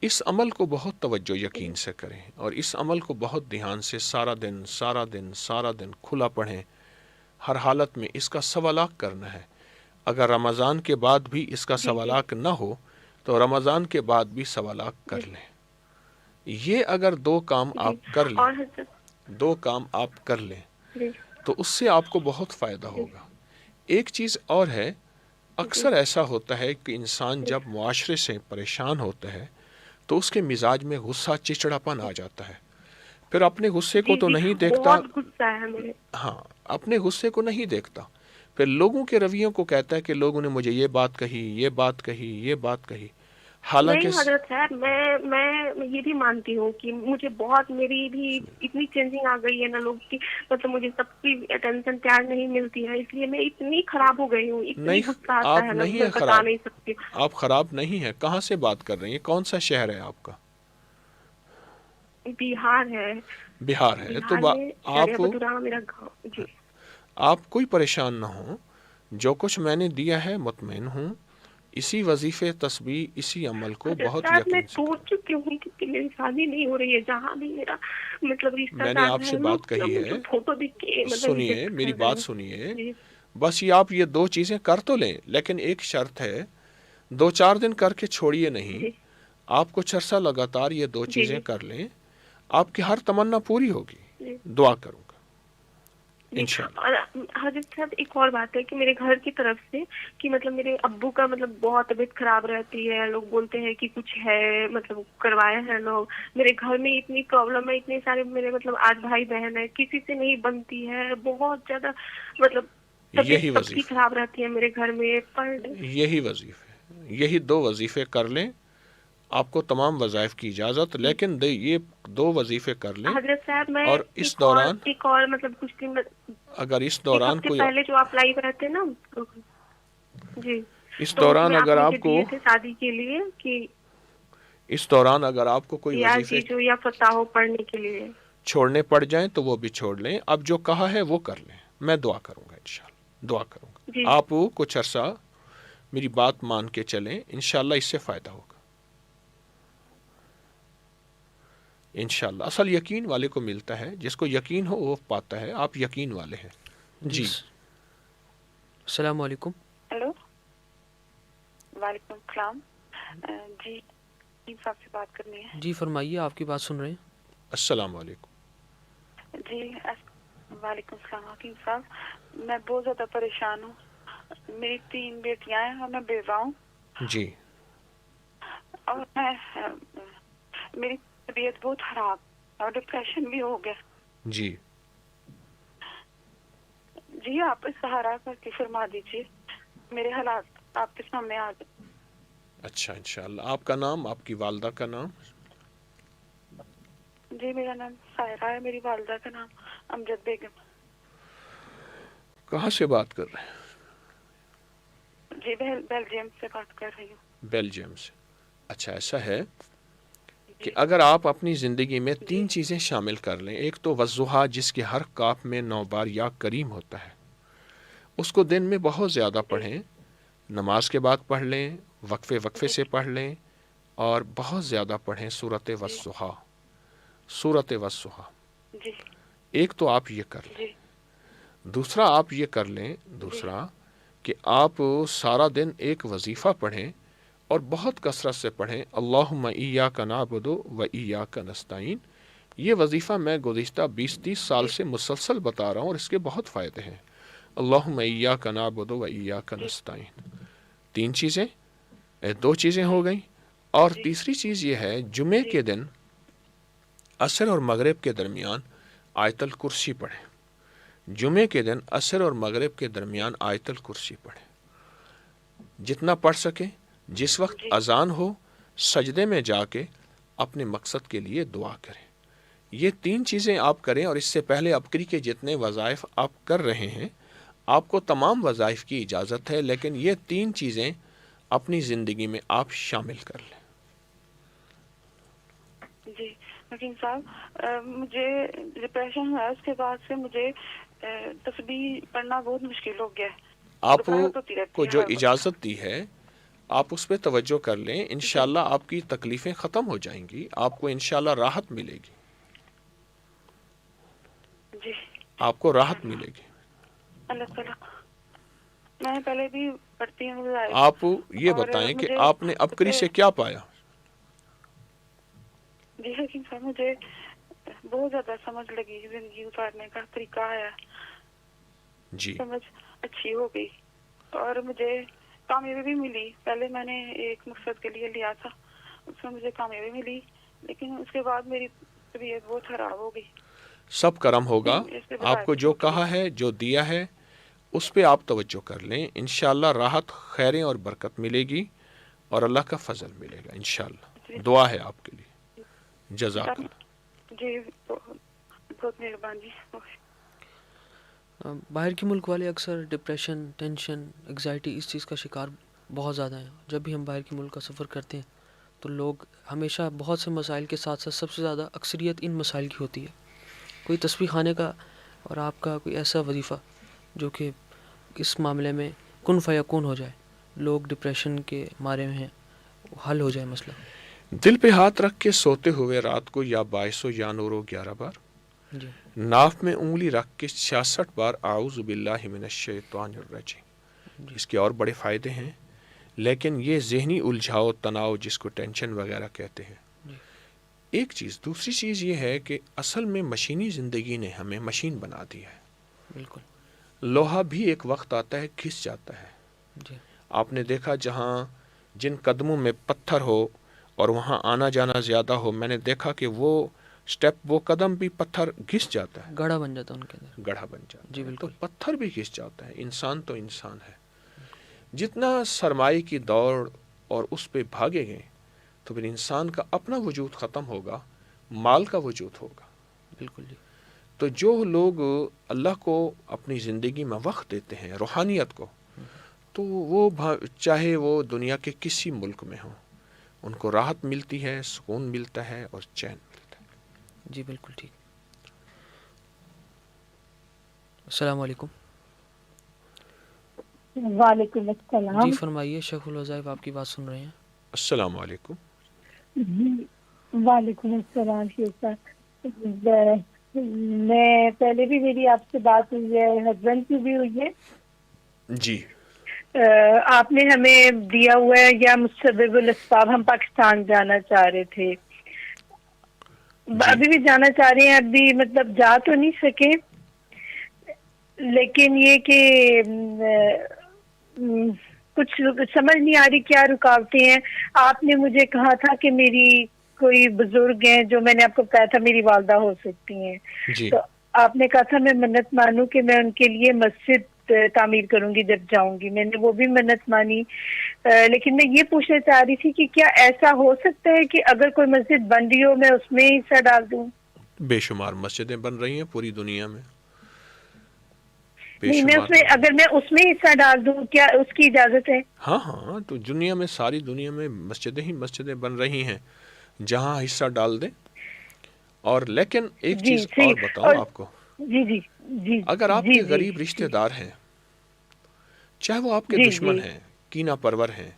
اس عمل کو بہت توجہ یقین سے کریں, اور اس عمل کو بہت دھیان سے سارا دن سارا دن سارا دن کھلا پڑھیں. ہر حالت میں اس کا سوالات کرنا ہے. اگر رمضان کے بعد بھی اس کا جی جی سوالات نہ ہو تو رمضان کے بعد بھی سوالات جی کر لیں. یہ اگر دو کام جی. آپ کر لیں, اور حضرت دو کام آپ کر لیں جی تو اس سے آپ کو بہت فائدہ جی ہوگا. ایک چیز اور ہے, جی اکثر ایسا ہوتا ہے کہ انسان جی جب معاشرے سے پریشان ہوتا ہے تو اس کے مزاج میں غصہ چچڑاپن آ جاتا ہے. پھر اپنے غصے کو جی تو جی نہیں دیکھتا, بہت غصہ ہے میرے. ہاں, اپنے غصے کو نہیں دیکھتا, پھر لوگوں کے رویوں کو کہتا ہے کہ لوگوں نے مجھے یہ بات کہی, یہ بات کہی, یہ بات کہی. حالانکہ نہیں حضرت صاحب, میں یہ بھی مانتی ہوں کہ مجھے بہت میری بھی اتنی چینجنگ آ گئی ہے نا لوگ کی, مطلب مجھے سب کی اٹینشن پیار نہیں ملتی ہے, اس لیے میں اتنی خراب ہو گئی ہوں, اتنی نہیں, غصہ آتا آپ ہے نا نہیں میں ہیں بتا خراب, نہیں سکتی. آپ خراب نہیں ہیں. کہاں سے بات کر رہی ہیں, کون سا شہر ہے آپ کا؟ بہار ہے. بہار ہے تو بہار میں چریا بدورا میرا گاؤں. جی آپ کوئی پریشان نہ ہوں, جو کچھ میں نے دیا ہے مطمئن ہوں. اسی وظیفے تسبیح اسی عمل کو حضرت بہت صاحب میں یقین سے ٹوٹ چکی ہوں کیونکہ میری شادی نہیں ہو رہی ہے. جہاں بھی میرا مطلب رشتہ میں نے دار آپ ہے, سے لوگ بات کہی ہے, مطلب فوٹو دیکھ کے مطلب سنیے ریجیکٹ میری کر رہے بات ہیں. سنیے, جی بس یہ آپ یہ دو چیزیں کر تو لیں, لیکن ایک شرط ہے, 2-4 دن کر کے چھوڑیے نہیں. جی آپ کچھ عرصہ لگاتار یہ دو جی چیزیں جی کر لیں, آپ کی ہر تمنا پوری ہوگی. جی دعا کروں گا جی. انشاءاللہ. اور حضرت صاحب ایک اور بات ہے کہ میرے گھر کی طرف سے کہ مطلب میرے ابو کا مطلب بہت طبیعت خراب رہتی ہے. لوگ بولتے ہیں کہ کچھ ہے, مطلب کروایا ہے لوگ. میرے گھر میں اتنی پرابلم ہے, اتنے سارے میرے مطلب 8 بھائی بہن ہیں, کسی سے نہیں بنتی ہے. بہت زیادہ مطلب یہی طبیعت سب کی وظیفہ, خراب رہتی ہے میرے گھر میں. پر یہی وظیفے, یہی 2 وظیفے کر لیں, آپ کو تمام وظائف کی اجازت. لیکن یہ 2 وظیفے کر لیں, حضرت صاحب میں اور اس دوران ایک اور مطلب کچھ دن اگر اس ایک دوران ہفتے کوئی, پہلے جو آپ لائیو رہتے نا, جی, اس تو اس دوران میں آپ اگر مجھے آپ کو دیے تھے شادی کے لیے کہ اس دوران اگر آپ کو کوئی یا وظیفے جی جو یا فتح ہو پڑھنے کے لیے. چھوڑنے پڑ جائیں تو وہ بھی چھوڑ لیں. اب جو کہا ہے وہ کر لیں, میں دعا کروں گا انشاءاللہ, دعا کروں گا. جی آپ کچھ عرصہ میری بات مان کے چلیں, انشاءاللہ اس سے فائدہ ہوگا انشاءاللہ. اصل یقین والے کو ملتا ہے, جس کو یقین ہو وہ پاتا ہے. آپ یقین والے ہیں. جی السلام علیکم. ہیلو, وعلیکم السلام. جی صاحب سے بات کرنی ہے. جی فرمائیے, آپ کی بات سن رہے ہیں. السلام علیکم. جی وعلیکم السلام حکیم صاحب. میں بہت زیادہ پریشان ہوں. میری 3 بیٹیاں ہیں اور میں بیوہ ہوں. جی اور میری طبیعت بہت خراب اور ڈپریشن بھی ہو گیا. جی جی آپ سہارا کر کے فرما دیجیے, میرے حالات آپ کے سامنے آ جائیں. اچھا انشاءاللہ. آپ کا نام, آپ کی والدہ کا نام؟ جی میرا نام سائرہ ہے, میری والدہ کا نام امجد بیگم. کہاں سے بات کر رہے ہیں؟ جی بیلجیم سے بات کر رہی ہوں. بیلجیم سے. اچھا ایسا ہے کہ اگر آپ اپنی زندگی میں 3 چیزیں شامل کر لیں. ایک تو وضحیٰ, جس کے ہر کاف میں 9 بار یا کریم ہوتا ہے, اس کو دن میں بہت زیادہ پڑھیں، نماز کے بعد پڑھ لیں، وقفے وقفے سے پڑھ لیں، اور بہت زیادہ پڑھیں سورۃ والضحیٰ، سورۃ والضحیٰ۔ جی ایک تو آپ یہ کر لیں، جی دوسرا آپ یہ کر لیں، دوسرا کہ آپ سارا دن ایک وظیفہ پڑھیں اور بہت کثرت سے پڑھیں، اللہم ایاک نعبد و ایاک نستعین۔ یہ وظیفہ میں گزشتہ 20-30 سال سے مسلسل بتا رہا ہوں اور اس کے بہت فائدے ہیں۔ اللہم ایاک نعبد و ایاک نستعین، 3 چیزیں، 2 چیزیں ہو گئیں، اور تیسری چیز یہ ہے جمعے کے دن عصر اور مغرب کے درمیان آیت الکرسی پڑھیں۔ جمعے کے دن عصر اور مغرب کے درمیان آیت الکرسی پڑھیں، جتنا پڑھ سکیں۔ جس وقت اذان ہو سجدے میں جا کے اپنے مقصد کے لیے دعا کریں۔ یہ 3 چیزیں آپ کریں، اور اس سے پہلے ابکری کے جتنے وظائف آپ کر رہے ہیں، آپ کو تمام وظائف کی اجازت ہے، لیکن یہ 3 چیزیں اپنی زندگی میں آپ شامل کر لیں۔ جی حکیم صاحب، مجھے ڈپریشن ہوا، اس کے بعد سے مجھے تسبیح پڑھنا بہت مشکل ہو گیا ہے۔ آپ کو جو اجازت دی ہے آپ اس پہ توجہ کر لیں، انشاءاللہ آپ کی تکلیفیں ختم ہو جائیں گی، آپ کو انشاءاللہ راحت ملے گی، جی آپ کو راحت ملے گی۔ اللہ تعالیٰ، میں پہلے بھی پڑھتی ہوں۔ آپ یہ بتائیں کہ آپ نے ابکری سے کیا پایا؟ جی حکیم صاحب، مجھے بہت زیادہ سمجھ لگی، زندگی گزارنے کا طریقہ آیا، جی سمجھ اچھی ہو گئی، اور مجھے کامیابی بھی ملی۔ پہلے میں نے ایک مقصد کے لیے لیا تھا، اس میں مجھے کامیابی ملی، لیکن اس کے بعد میری طبیعت بہت خراب ہو گئی۔ سب کرم ہوگا، آپ کو جو کہا ہے، جو دیا ہے، اس پہ آپ توجہ کر لیں، انشاءاللہ راحت، خیریں اور برکت ملے گی، اور اللہ کا فضل ملے گا انشاءاللہ۔ دعا ہے آپ کے لیے، جزاک اللہ۔ جی بہت مہربانی۔ باہر کے ملک والے اکثر ڈپریشن، ٹینشن، انگزائٹی اس چیز کا شکار بہت زیادہ ہیں۔ جب بھی ہم باہر کے ملک کا سفر کرتے ہیں تو لوگ ہمیشہ بہت سے مسائل کے ساتھ ساتھ سب سے زیادہ اکثریت ان مسائل کی ہوتی ہے۔ کوئی تسبیح خانے کا اور آپ کا کوئی ایسا وظیفہ جو کہ اس معاملے میں کن فیکون ہو جائے، لوگ ڈپریشن کے مارے میں ہیں، حل ہو جائے مسئلہ۔ دل پہ ہاتھ رکھ کے سوتے ہوئے رات کو یا 22 یا نورو 11 بار، جی ناف میں انگلی رکھ کے 66 بار اعوذ باللہ من الشیطان الرجیم۔ اس کے اور بڑے فائدے ہیں، لیکن یہ ذہنی الجھاؤ، تناؤ، جس کو ٹینشن وغیرہ کہتے ہیں، ایک چیز۔ دوسری چیز یہ ہے کہ اصل میں مشینی زندگی نے ہمیں مشین بنا دی ہے۔ بالکل، لوہا بھی ایک وقت آتا ہے گھس جاتا ہے۔ جی آپ نے دیکھا جہاں جن قدموں میں پتھر ہو اور وہاں آنا جانا زیادہ ہو، میں نے دیکھا کہ وہ سٹیپ، وہ قدم بھی پتھر گھس جاتا ہے، گڑھا بن جاتا ہے ان کے اندر، گڑھا بن جاتا جی ہے۔ بالکل۔ تو پتھر بھی گھس جاتا ہے، انسان تو انسان ہے۔ جتنا سرمائی کی دوڑ اور اس پہ بھاگے گئے تو پھر انسان کا اپنا وجود ختم ہوگا، مال کا وجود ہوگا۔ بالکل جی۔ تو جو لوگ اللہ کو اپنی زندگی میں وقت دیتے ہیں، روحانیت کو، تو وہ چاہے وہ دنیا کے کسی ملک میں ہوں، ان کو راحت ملتی ہے، سکون ملتا ہے اور چین ملتا ہے۔ جی بالکل ٹھیک۔ السلام علیکم۔ وعلیکم السلام۔ جی فرمائیے، شیخ الوظائف آپ کی بات سن رہے ہیں۔ السلام علیکم۔ جی وعلیکم السلام شیخ صاحب، میں پہلے بھی میری آپ سے بات ہوئی ہے، ہسبینڈ کی بھی ہوئی ہے۔ جی آپ نے ہمیں دیا ہوا ہے یا مسبب الاسباب، ہم پاکستان جانا چاہ رہے تھے، ابھی بھی جانا چاہ رہے ہیں، ابھی مطلب جا تو نہیں سکے، لیکن یہ کہ کچھ سمجھ نہیں آ رہی کیا رکاوٹیں ہیں۔ آپ نے مجھے کہا تھا کہ میری کوئی بزرگ ہیں جو میں نے آپ کو کہا تھا میری والدہ ہو سکتی ہیں، جی تو آپ نے کہا تھا میں منت مانوں کہ میں ان کے لیے مسجد تعمیر کروں گی جب جاؤں گی، میں نے وہ بھی منت مانی، لیکن میں یہ پوچھنا چاہ رہی تھی کہ کیا ایسا ہو سکتا ہے کہ اگر کوئی مسجد بن رہی ہو میں اس میں حصہ ڈال دوں؟ بے شمار مسجدیں بن رہی ہیں پوری دنیا میں، نہیں، میں اس میں اگر میں اس میں حصہ ڈال دوں کیا اس کی اجازت ہے؟ ہاں ہاں، تو دنیا میں، ساری دنیا میں مسجدیں ہی مسجدیں بن رہی ہیں، جہاں حصہ ڈال دیں۔ اور لیکن ایک چیز اور بتاؤں آپ کو، جی جی جی، اگر آپ کے غریب رشتہ دار ہیں چاہے وہ آپ کے جی دشمن جی ہیں، کینہ پرور ہیں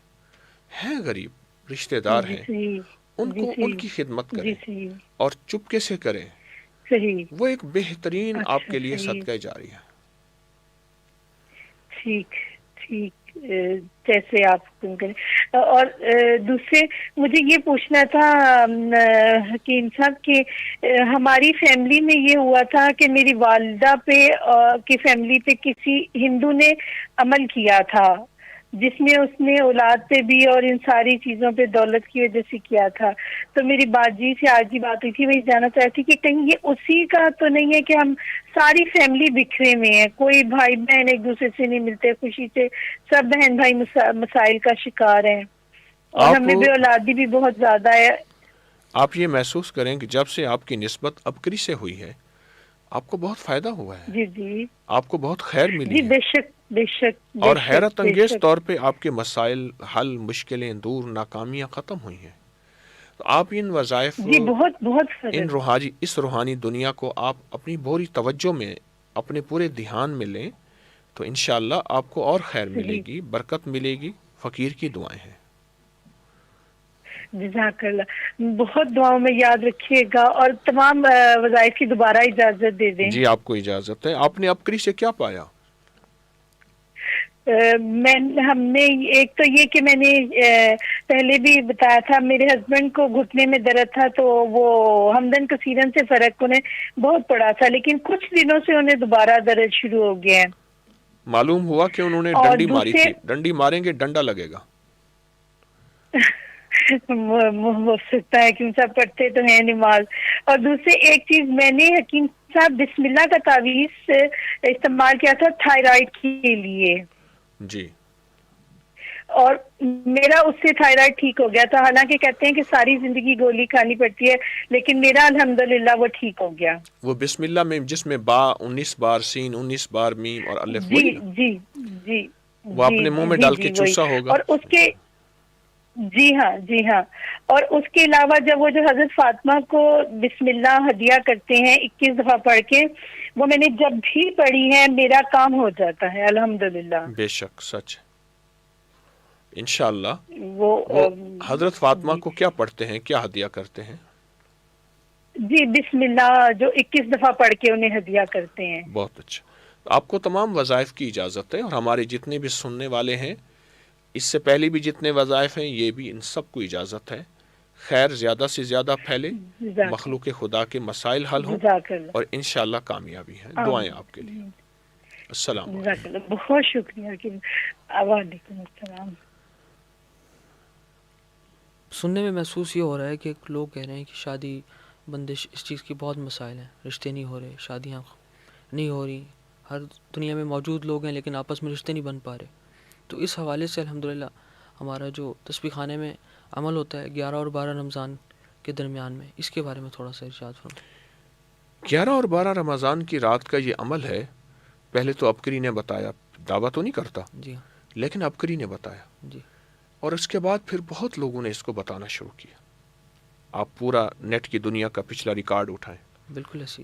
غریب رشتہ دار جی ہیں، صحیح ان جی کو ان صحیح کی خدمت جی کریں صحیح اور چپکے سے کریں، صحیح وہ ایک بہترین آپ اچھا کے لیے صحیح صدقہ جاری ہے۔ ٹھیک ٹھیک جیسے آپ حکم کریں۔ اور دوسرے مجھے یہ پوچھنا تھا حکیم صاحب کہ ہماری فیملی میں یہ ہوا تھا کہ میری والدہ پہ کی فیملی پہ کسی ہندو نے عمل کیا تھا، جس میں اس نے اولاد پہ بھی اور ان ساری چیزوں پہ دولت کی وجہ سے کیا تھا۔ تو میری باجی سے آج ہی بات ہوئی تھی، وہی جاننا چاہتی کہ کہیں یہ اسی کا تو نہیں ہے کہ ہم ساری فیملی بکھرے میں ہیں، کوئی بھائی بہن ایک دوسرے سے نہیں ملتے خوشی سے، سب بہن بھائی مسائل کا شکار ہیں، اور آپ ہمیں بے اولادی بھی بہت زیادہ ہے۔ آپ یہ محسوس کریں کہ جب سے آپ کی نسبت ابکری سے ہوئی ہے، آپ کو بہت فائدہ ہوا ہے، جی جی آپ کو بہت خیر ملی جی، ہے، بے شک بے شک بے اور شک حیرت بے انگیز شک طور پہ آپ کے مسائل حل، مشکلیں دور، ناکامیاں ختم ہوئی ہیں۔ تو آپ ان وظائف، جی، بہت بہت فرق۔ اس روحانی دنیا کو آپ اپنی پوری توجہ میں، اپنے پورے دھیان میں لیں تو انشاءاللہ آپ کو اور خیر ملے صحیح، گی، برکت ملے گی۔ فقیر کی دعائیں ہیں۔ جزاک اللہ، بہت دعاؤں میں یاد رکھیے گا، اور تمام وظائف کی دوبارہ اجازت دے دیں۔ جی آپ کو اجازت ہے۔ آپ نے ابکری سے کیا پایا؟ ہم نے ایک تو یہ کہ میں نے پہلے بھی بتایا تھا، میرے ہسبینڈ کو گھٹنے میں درد تھا، تو وہ ہمدن کثیرن سے فرق انہیں بہت پڑا تھا، لیکن کچھ دنوں سے انہیں دوبارہ درد شروع ہو گیا ہے۔ معلوم ہوا کہ انہوں نے اور ڈنڈی ماری دوسرے تھی، ڈنڈی ماریں گے ڈنڈا لگے گا۔ ہو سکتا ہے کہ سب پڑھتے تو ہیں نماز۔ اور دوسرے ایک چیز میں نے حکیم صاحب بسم اللہ کا تعویذ استعمال کیا تھا تھائرائیڈ کے لیے، جی اور میرا اس سے تھائرائیڈ ٹھیک ہو گیا تھا، حالانکہ کہتے ہیں کہ ساری زندگی گولی کھانی پڑتی ہے، لیکن میرا الحمدللہ وہ ٹھیک ہو گیا۔ وہ بسم اللہ میں جس میں با 19 بار، سین 19 بار، میم اور الف، جی وہی نا؟ جی جی وہ جی اپنے منہ میں جی ڈال کے جی وہی، چوسا ہوگا۔ اور اس کے جی ہاں جی ہاں، اور اس کے علاوہ جب وہ جو حضرت فاطمہ کو بسم اللہ ہدیہ کرتے ہیں 21 دفعہ پڑھ کے، وہ میں نے جب بھی پڑھی ہے میرا کام ہو جاتا ہے الحمدللہ۔ بے شک سچ ہے۔ انشاءاللہ وہ وہ حضرت فاطمہ جی کو کیا پڑھتے ہیں، کیا ہدیہ کرتے ہیں؟ جی، بسم اللہ جو 21 دفعہ پڑھ کے انہیں ہدیہ کرتے ہیں۔ بہت اچھا۔ آپ کو تمام وظائف کی اجازت ہے، اور ہمارے جتنے بھی سننے والے ہیں، اس سے پہلے بھی جتنے وظائف ہیں، یہ بھی ان سب کو اجازت ہے۔ خیر زیادہ سے زیادہ پھیلے، جزاک مخلوق خدا کے مسائل حل ہوں، جزاک اللہ، اور انشاءاللہ کامیابی ہے۔ دعائیں آپ کے لیے۔ السلام علیکم۔ جزاک اللہ، بہت شکریہ کہ وعلیکم السلام۔ سننے میں محسوس یہ ہو رہا ہے کہ لوگ کہہ رہے ہیں کہ شادی بندش اس چیز کی بہت مسائل ہیں، رشتے نہیں ہو رہے، شادیاں نہیں ہو رہی، ہر دنیا میں موجود لوگ ہیں لیکن آپس میں رشتے نہیں بن پا رہے۔ تو اس حوالے سے الحمدللہ ہمارا جو تسبیح خانے میں عمل ہوتا ہے 11 اور 12 رمضان کے درمیان میں، اس کے بارے میں تھوڑا سا ارشاد فرمائیں۔ 11 اور 12 رمضان کی رات کا یہ عمل ہے، پہلے تو ابکری نے بتایا، دعویٰ تو نہیں کرتا، جی ہاں لیکن ابکری نے بتایا، جی اور اس کے بعد پھر بہت لوگوں نے اس کو بتانا شروع کیا۔ آپ پورا نیٹ کی دنیا کا پچھلا ریکارڈ اٹھائیں، بالکل ایسی۔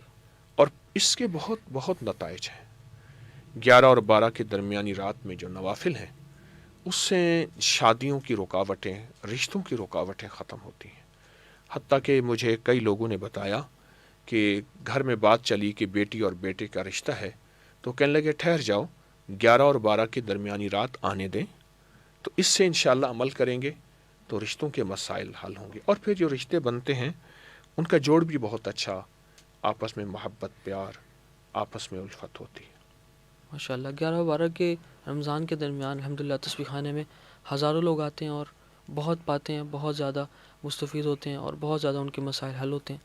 اور اس کے بہت بہت نتائج ہیں۔ 11 اور 12 کے درمیانی رات میں جو نوافل ہیں، اس سے شادیوں کی رکاوٹیں، رشتوں کی رکاوٹیں ختم ہوتی ہیں۔ حتیٰ کہ مجھے کئی لوگوں نے بتایا کہ گھر میں بات چلی کہ بیٹی اور بیٹے کا رشتہ ہے، تو کہنے لگے ٹھہر جاؤ، 11 اور 12 کی درمیانی رات آنے دیں، تو اس سے انشاءاللہ عمل کریں گے تو رشتوں کے مسائل حل ہوں گے، اور پھر جو رشتے بنتے ہیں ان کا جوڑ بھی بہت اچھا، آپس میں محبت، پیار، آپس میں الفت ہوتی ہے۔ ماشاءاللہ 11 اور 12 کے رمضان کے درمیان الحمدللہ تسبیح خانے میں ہزاروں لوگ آتے ہیں اور بہت پاتے ہیں، بہت زیادہ مستفید ہوتے ہیں، اور بہت زیادہ ان کے مسائل حل ہوتے ہیں۔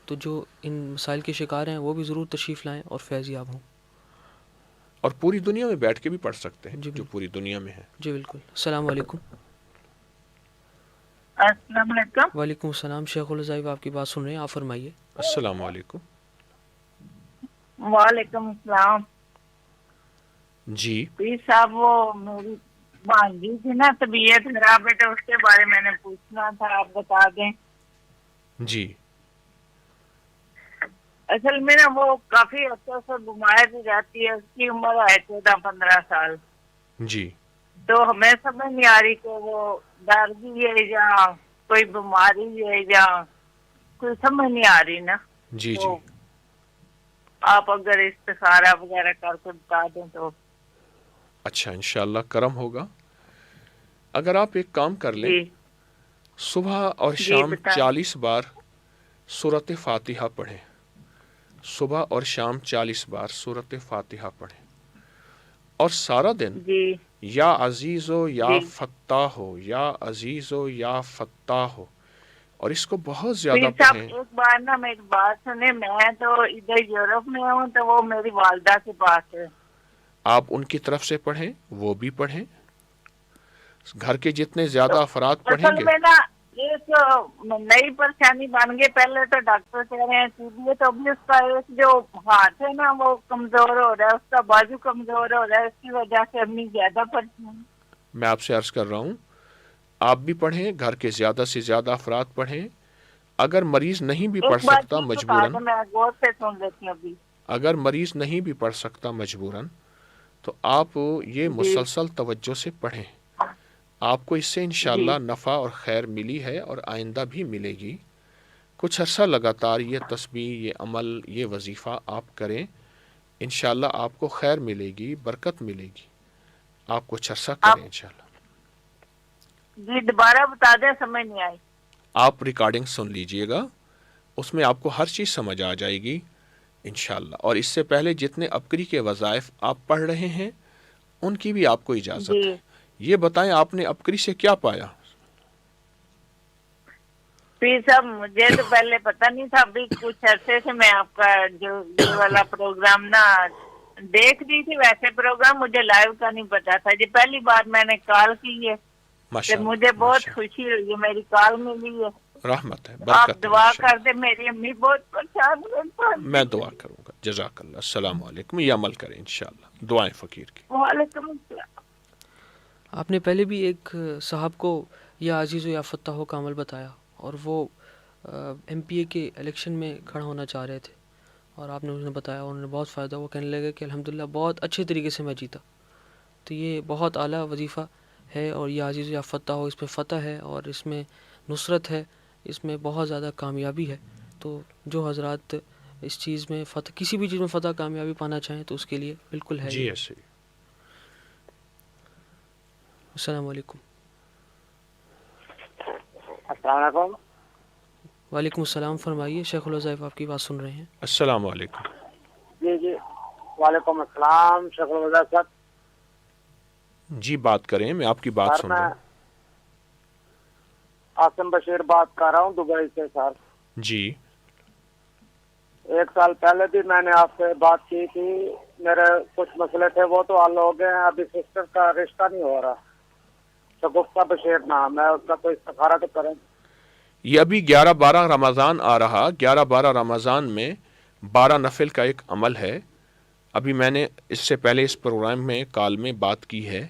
تو جو ان مسائل کے شکار ہیں وہ بھی ضرور تشریف لائیں اور فیض یاب ہوں۔ اور پوری دنیا میں بیٹھ کے بھی پڑھ سکتے ہیں، جی جو پوری دنیا میں ہے۔ جی بالکل۔ السلام علیکم۔ السلام علیکم۔ وعلیکم السلام، شیخ الزائب آپ کی بات سن رہے ہیں، آپ فرمائیے۔ السلام علیکم۔ وعلیکم السلام۔ جی پیر صاحب، وہ میری بھانجی تھی نا طبیعت خراب ہے، تو اس کے بارے میں نے پوچھنا تھا، آپ بتا دیں۔ جی اصل میں نا وہ کافی عرصہ سے بیمار بھی رہتی ہے، اس کی عمر ہے 14-15 سال، جی تو ہمیں سمجھ نہیں آ رہی کہ وہ ڈر بھی ہے یا کوئی بیماری ہے یا کوئی سمجھ نہیں آ رہی نا. جی جی تو آپ اگر استخارہ وغیرہ کر کے بتا دیں تو. اچھا انشاءاللہ کرم ہوگا. اگر آپ ایک کام کر لیں، جی صبح اور جی شام بتائیں. 40 بار سورۃ فاتحہ پڑھیں. صبح اور شام 40 بار سورۃ فاتحہ پڑھیں، اور سارا دن جی یا عزیز ہو یا جی. فتاح ہو، یا عزیز ہو یا فتاح ہو، اور اس کو بہت زیادہ پیر صاحب پڑھیں. ایک بار نا میری بات سنیں، میں تو ادھر یورپ میں ہوں تو وہ میری والدہ کے پاس ہے. آپ ان کی طرف سے پڑھیں، وہ بھی پڑھیں. گھر کے جتنے تو زیادہ افراد پڑھیں اصل گے. میں نا ایک نئی پریشانی بن گئی. پہلے تو ڈاکٹر کہہ رہے ہیں کیجیے، تو ابھی اس کا ایک جو ہاتھ ہے نا وہ کمزور ہو رہا ہے، اس کا بازو کمزور ہو رہا ہے، اس کی وجہ سے امی زیادہ پریشان. میں آپ سے عرض کر رہا ہوں، آپ بھی پڑھیں، گھر کے زیادہ سے زیادہ افراد پڑھیں. اگر مریض نہیں بھی پڑھ ایک بار سکتا چیز بتا مجبوراً، دیں، میں غور سے سن لیتی ہوں ابھی. اگر مریض نہیں بھی پڑھ سکتا مجبوراً، تو آپ یہ جی مسلسل توجہ سے پڑھیں. آپ کو اس سے جی انشاءاللہ نفع اور خیر ملی ہے اور آئندہ بھی ملے گی. کچھ عرصہ لگاتار یہ تسبیح، یہ عمل، یہ وظیفہ آپ کریں، انشاءاللہ آپ کو خیر ملے گی، برکت ملے گی. آپ کچھ عرصہ آپ کریں انشاءاللہ. جی دوبارہ بتا دیں، سمجھ نہیں آئی. آپ ریکارڈنگ سن لیجئے گا، اس میں آپ کو ہر چیز سمجھ آ جائے گی انشاءاللہ. اور اس سے پہلے جتنے ابکری کے وظائف آپ پڑھ رہے ہیں ان کی بھی آپ کو جی اجازت ہے. یہ بتائیں آپ نے ابکری سے کیا پایا؟ پیر صاحب مجھے تو پہلے پتہ نہیں تھا، ابھی کچھ عرصے سے میں آپ کا جو یہ والا پروگرام نا دیکھ رہی تھی. ویسے پروگرام مجھے لائیو کا نہیں پتا تھا. یہ پہلی بار میں نے کال کی ہے تو ماشاءاللہ مجھے بہت ماشاءاللہ، خوشی ہوئی ہے، میری کال ملی ہے. رحمت ہے، آپ برکت ہے دعا کر انشاءاللہ. دیں، میری امی بہت پریشان میں ہے. دعا کروں گا. جزاک اللہ. السلام علیکم. یہ عمل کریں انشاءاللہ. دعائیں فقیر کی. وعلیکم السلام. آپ نے پہلے بھی ایک صاحب کو یا عزیز و یا فتح کا عمل بتایا، اور وہ ایم پی اے کے الیکشن میں کھڑا ہونا چاہ رہے تھے، اور آپ نے انہیں بتایا، انہوں نے بہت فائدہ. وہ کہنے لگے کہ الحمدللہ بہت اچھے طریقے سے میں جیتا. تو یہ بہت اعلیٰ وظیفہ ہے، اور یہ عزیز یا فتح ہو، اس میں فتح ہے اور اس میں نصرت ہے، اس میں بہت زیادہ کامیابی ہے. تو جو حضرات اس چیز میں فتح، کسی بھی چیز میں فتح کامیابی پانا چاہیں تو اس کے لیے بالکل ہے. جی یہ ایسے ہی. السلام علیکم. السلام علیکم. وعلیکم السلام. فرمائیے، شیخ الوظائف آپ کی بات سن رہے ہیں. السلام علیکم. جی جی وعلیکم السلام شیخ الوظائف صاحب. جی بات کریں، میں آپ کی بات سر سن میں رہا ہوں. عاصم بشیر بات کر رہا ہوں دبئی سے. سر جی 1 سال پہلے بھی میں نے آپ سے بات کی تھی، میرے کچھ مسئلے تھے وہ تو حل ہو گئے ہیں. ابھی سسٹر کا رشتہ نہیں ہو رہا، شگفتہ بشیر نام ہے اس کا، کوئی استخارہ تو کریں. یہ ابھی 11-12 رمضان آ رہا. 11-12 رمضان میں 12 نفل کا ایک عمل ہے. ابھی میں نے اس سے پہلے اس پروگرام میں کال میں بات کی ہے.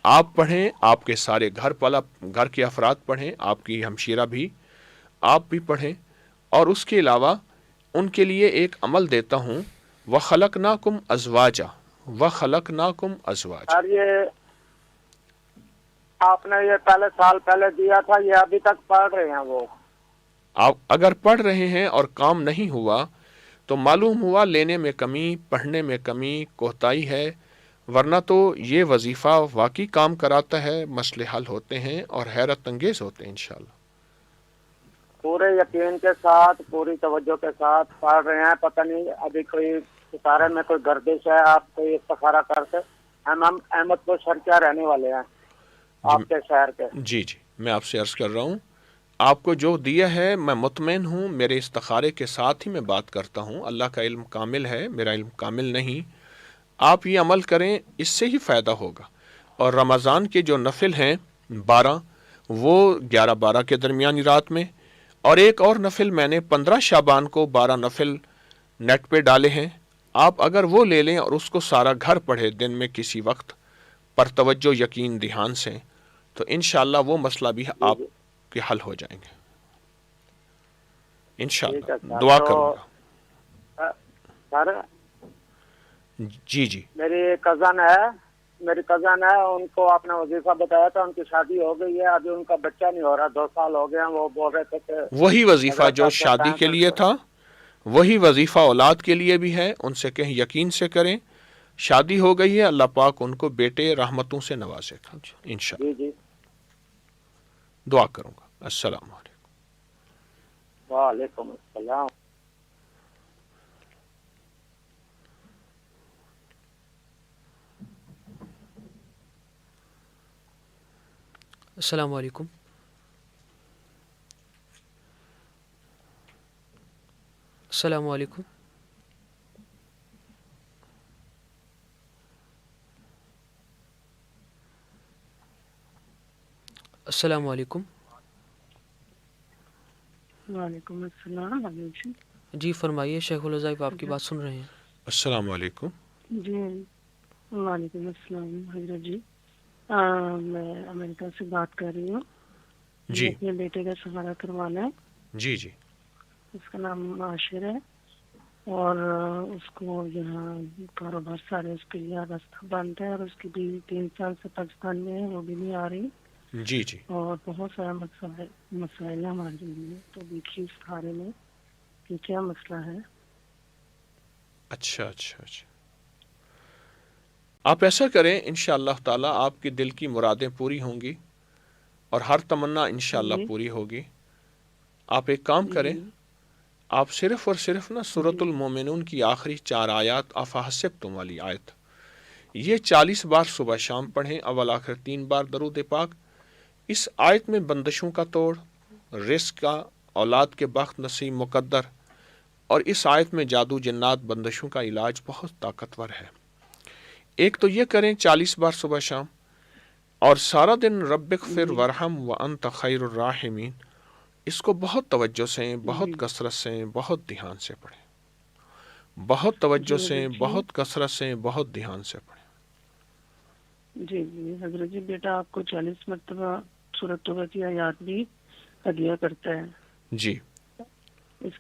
آپ پڑھیں، آپ کے سارے گھر کے افراد پڑھیں، آپ کی ہمشیرہ بھی، آپ بھی پڑھیں. اور اس کے علاوہ ان کے لیے ایک عمل دیتا ہوں، وَخَلَقْنَاكُمْ أَزْوَاجًا. وَخَلَقْنَاكُمْ أَزْوَاجًا. سر یہ آپ نے یہ پہلے سال پہلے دیا تھا، یہ ابھی تک پڑھ رہے ہیں وہ. آپ اگر پڑھ رہے ہیں اور کام نہیں ہوا تو معلوم ہوا لینے میں کمی، پڑھنے میں کمی، کوتاہی ہے. ورنہ تو یہ وظیفہ واقعی کام کراتا ہے، مسئلے حل ہوتے ہیں اور حیرت انگیز ہوتے ہیں انشاءاللہ. پورے یقین کے ساتھ، پوری توجہ کے ساتھ پڑھ رہے ہیں. پتہ نہیں ابھی کوئی ستارے میں کوئی گردش ہے، آپ کوئی استخارہ کرتے. ہم احمد پور شرکیہ رہنے والے ہیں آپ کے شہر کے. جی میں آپ سے عرض کر رہا ہوں، آپ کو جو دیا ہے میں مطمئن ہوں. میرے استخارے کے ساتھ ہی میں بات کرتا ہوں. اللہ کا علم کامل ہے، میرا علم کامل نہیں. آپ یہ عمل کریں، اس سے ہی فائدہ ہوگا. اور رمضان کے جو نفل ہیں 12، وہ 11-12 کے درمیانی رات میں، اور ایک اور نفل میں نے 15 شعبان کو 12 نفل نیٹ پہ ڈالے ہیں. آپ اگر وہ لے لیں اور اس کو سارا گھر پڑھے دن میں کسی وقت پر توجہ، یقین، دھیان سے، تو انشاءاللہ وہ مسئلہ بھی آپ کے حل ہو جائیں گے انشاءاللہ. دعا کروں گا. سر جی میری کزن ہے، میری کزن ہے, ان کو آپ نے وظیفہ بتایا تھا, ان کی شادی ہو گئی ہے, ابھی ان کا بچہ نہیں ہو رہا, 2 سال ہو گئے ہیں. وہ بول رہے تھے کہ وہی وظیفہ جو شادی کے لیے تھا, وہی وظیفہ اولاد کے لیے بھی ہے. ان سے کہیں یقین سے کریں, شادی ہو گئی ہے, اللہ پاک ان کو بیٹے رحمتوں سے نوازے گا انشاءاللہ. جی جی دعا کروں گا. السلام علیکم. وعلیکم السلام. السلام علیکم. السلام علیکم. السلام علیکم. وعلیکم السلام. جی فرمائیے شیخ الوظائف, آپ کی بات سن رہے ہیں. السلام علیکم. جی وعلیکم السلام حضرت جی. میں امریکہ سے بات کر رہی ہوں. جی اپنے بیٹے کا سہارا کروانا ہے. جی جی. اس کا نام عاشر ہے, اور اس کو یہاں کاروبار سارے اس کے لیے راستہ بند ہے, اور اس کی بیوی 3 سال سے پاکستان میں ہے, وہ بھی نہیں آ رہی. جی جی. اور بہت سارا مسائل ہمارے لیے, تو دیکھیے اس بارے میں کہ کیا مسئلہ ہے. اچھا اچھا اچھا. آپ ایسا کریں, انشاءاللہ تعالی آپ کی دل کی مرادیں پوری ہوں گی, اور ہر تمنا انشاءاللہ جی پوری ہوگی. آپ ایک کام کریں, جی آپ صرف اور صرف نا سورۃ المومنون کی آخری 4 آیات, افحسبتم والی آیت, یہ 40 بار صبح شام پڑھیں, اول آخر 3 بار درود پاک. اس آیت میں بندشوں کا توڑ, رزق کا, اولاد کے بخت نصیب مقدر, اور اس آیت میں جادو جنات بندشوں کا علاج بہت طاقتور ہے. ایک تو یہ کریں 40 بار صبح شام, اور سارا دن رب اغفر ورحم وانت خیر الراحمین, اس کو بہت توجہ سے, بہت کثرت سے, بہت دھیان سے پڑھیں. بہت توجہ سے, بہت کثرت سے, بہت دھیان سے پڑھیں. جی جی حضرت جی, بیٹا آپ کو 40 مرتبہ سورۃ توبہ کی آیات بھی ہدیہ کرتا ہے. جی. اس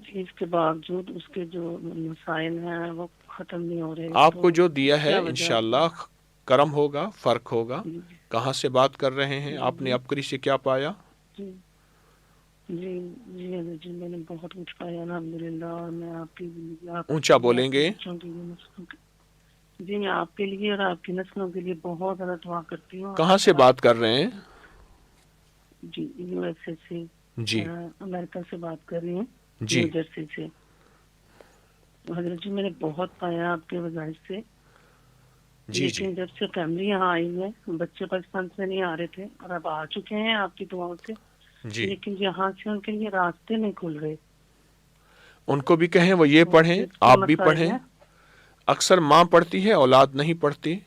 چیز کے باوجود اس کے جو مسائل ہیں وہ ختم نہیں ہو رہے. آپ کو جو دیا ہے انشاءاللہ کرم ہوگا, فرق ہوگا. کہاں سے بات کر رہے ہیں آپ نے, اپکری سے کیا پایا؟ جی جی جی حضرت جی, میں نے بہت کچھ پایا الحمدللہ. اور میں آپ کی اونچا بولیں گے. جی میں آپ کے لیے اور آپ کی نسلوں کے لیے بہت زیادہ دعا کرتی ہوں. کہاں سے بات کر رہے ہیں؟ جی یو ایس اے سے, جی امریکہ سے بات کر رہی ہوں, جی نیو جرسی سے. حضرت جی میں نے بہت پایا آپ کے وظائف سے. جی جی. لیکن جب سے فیملی یہاں آئی ہے, بچے پاکستان سے نہیں آ رہے تھے, اور اب آ چکے ہیں آپ کی دعاؤں سے, جی. لیکن یہاں سے ان کے لیے راستے نہیں کھل رہے. ان کو بھی کہیں وہ یہ پڑھیں, آپ بھی پڑھیں. اکثر ماں پڑھتی ہے, اولاد نہیں پڑھتی,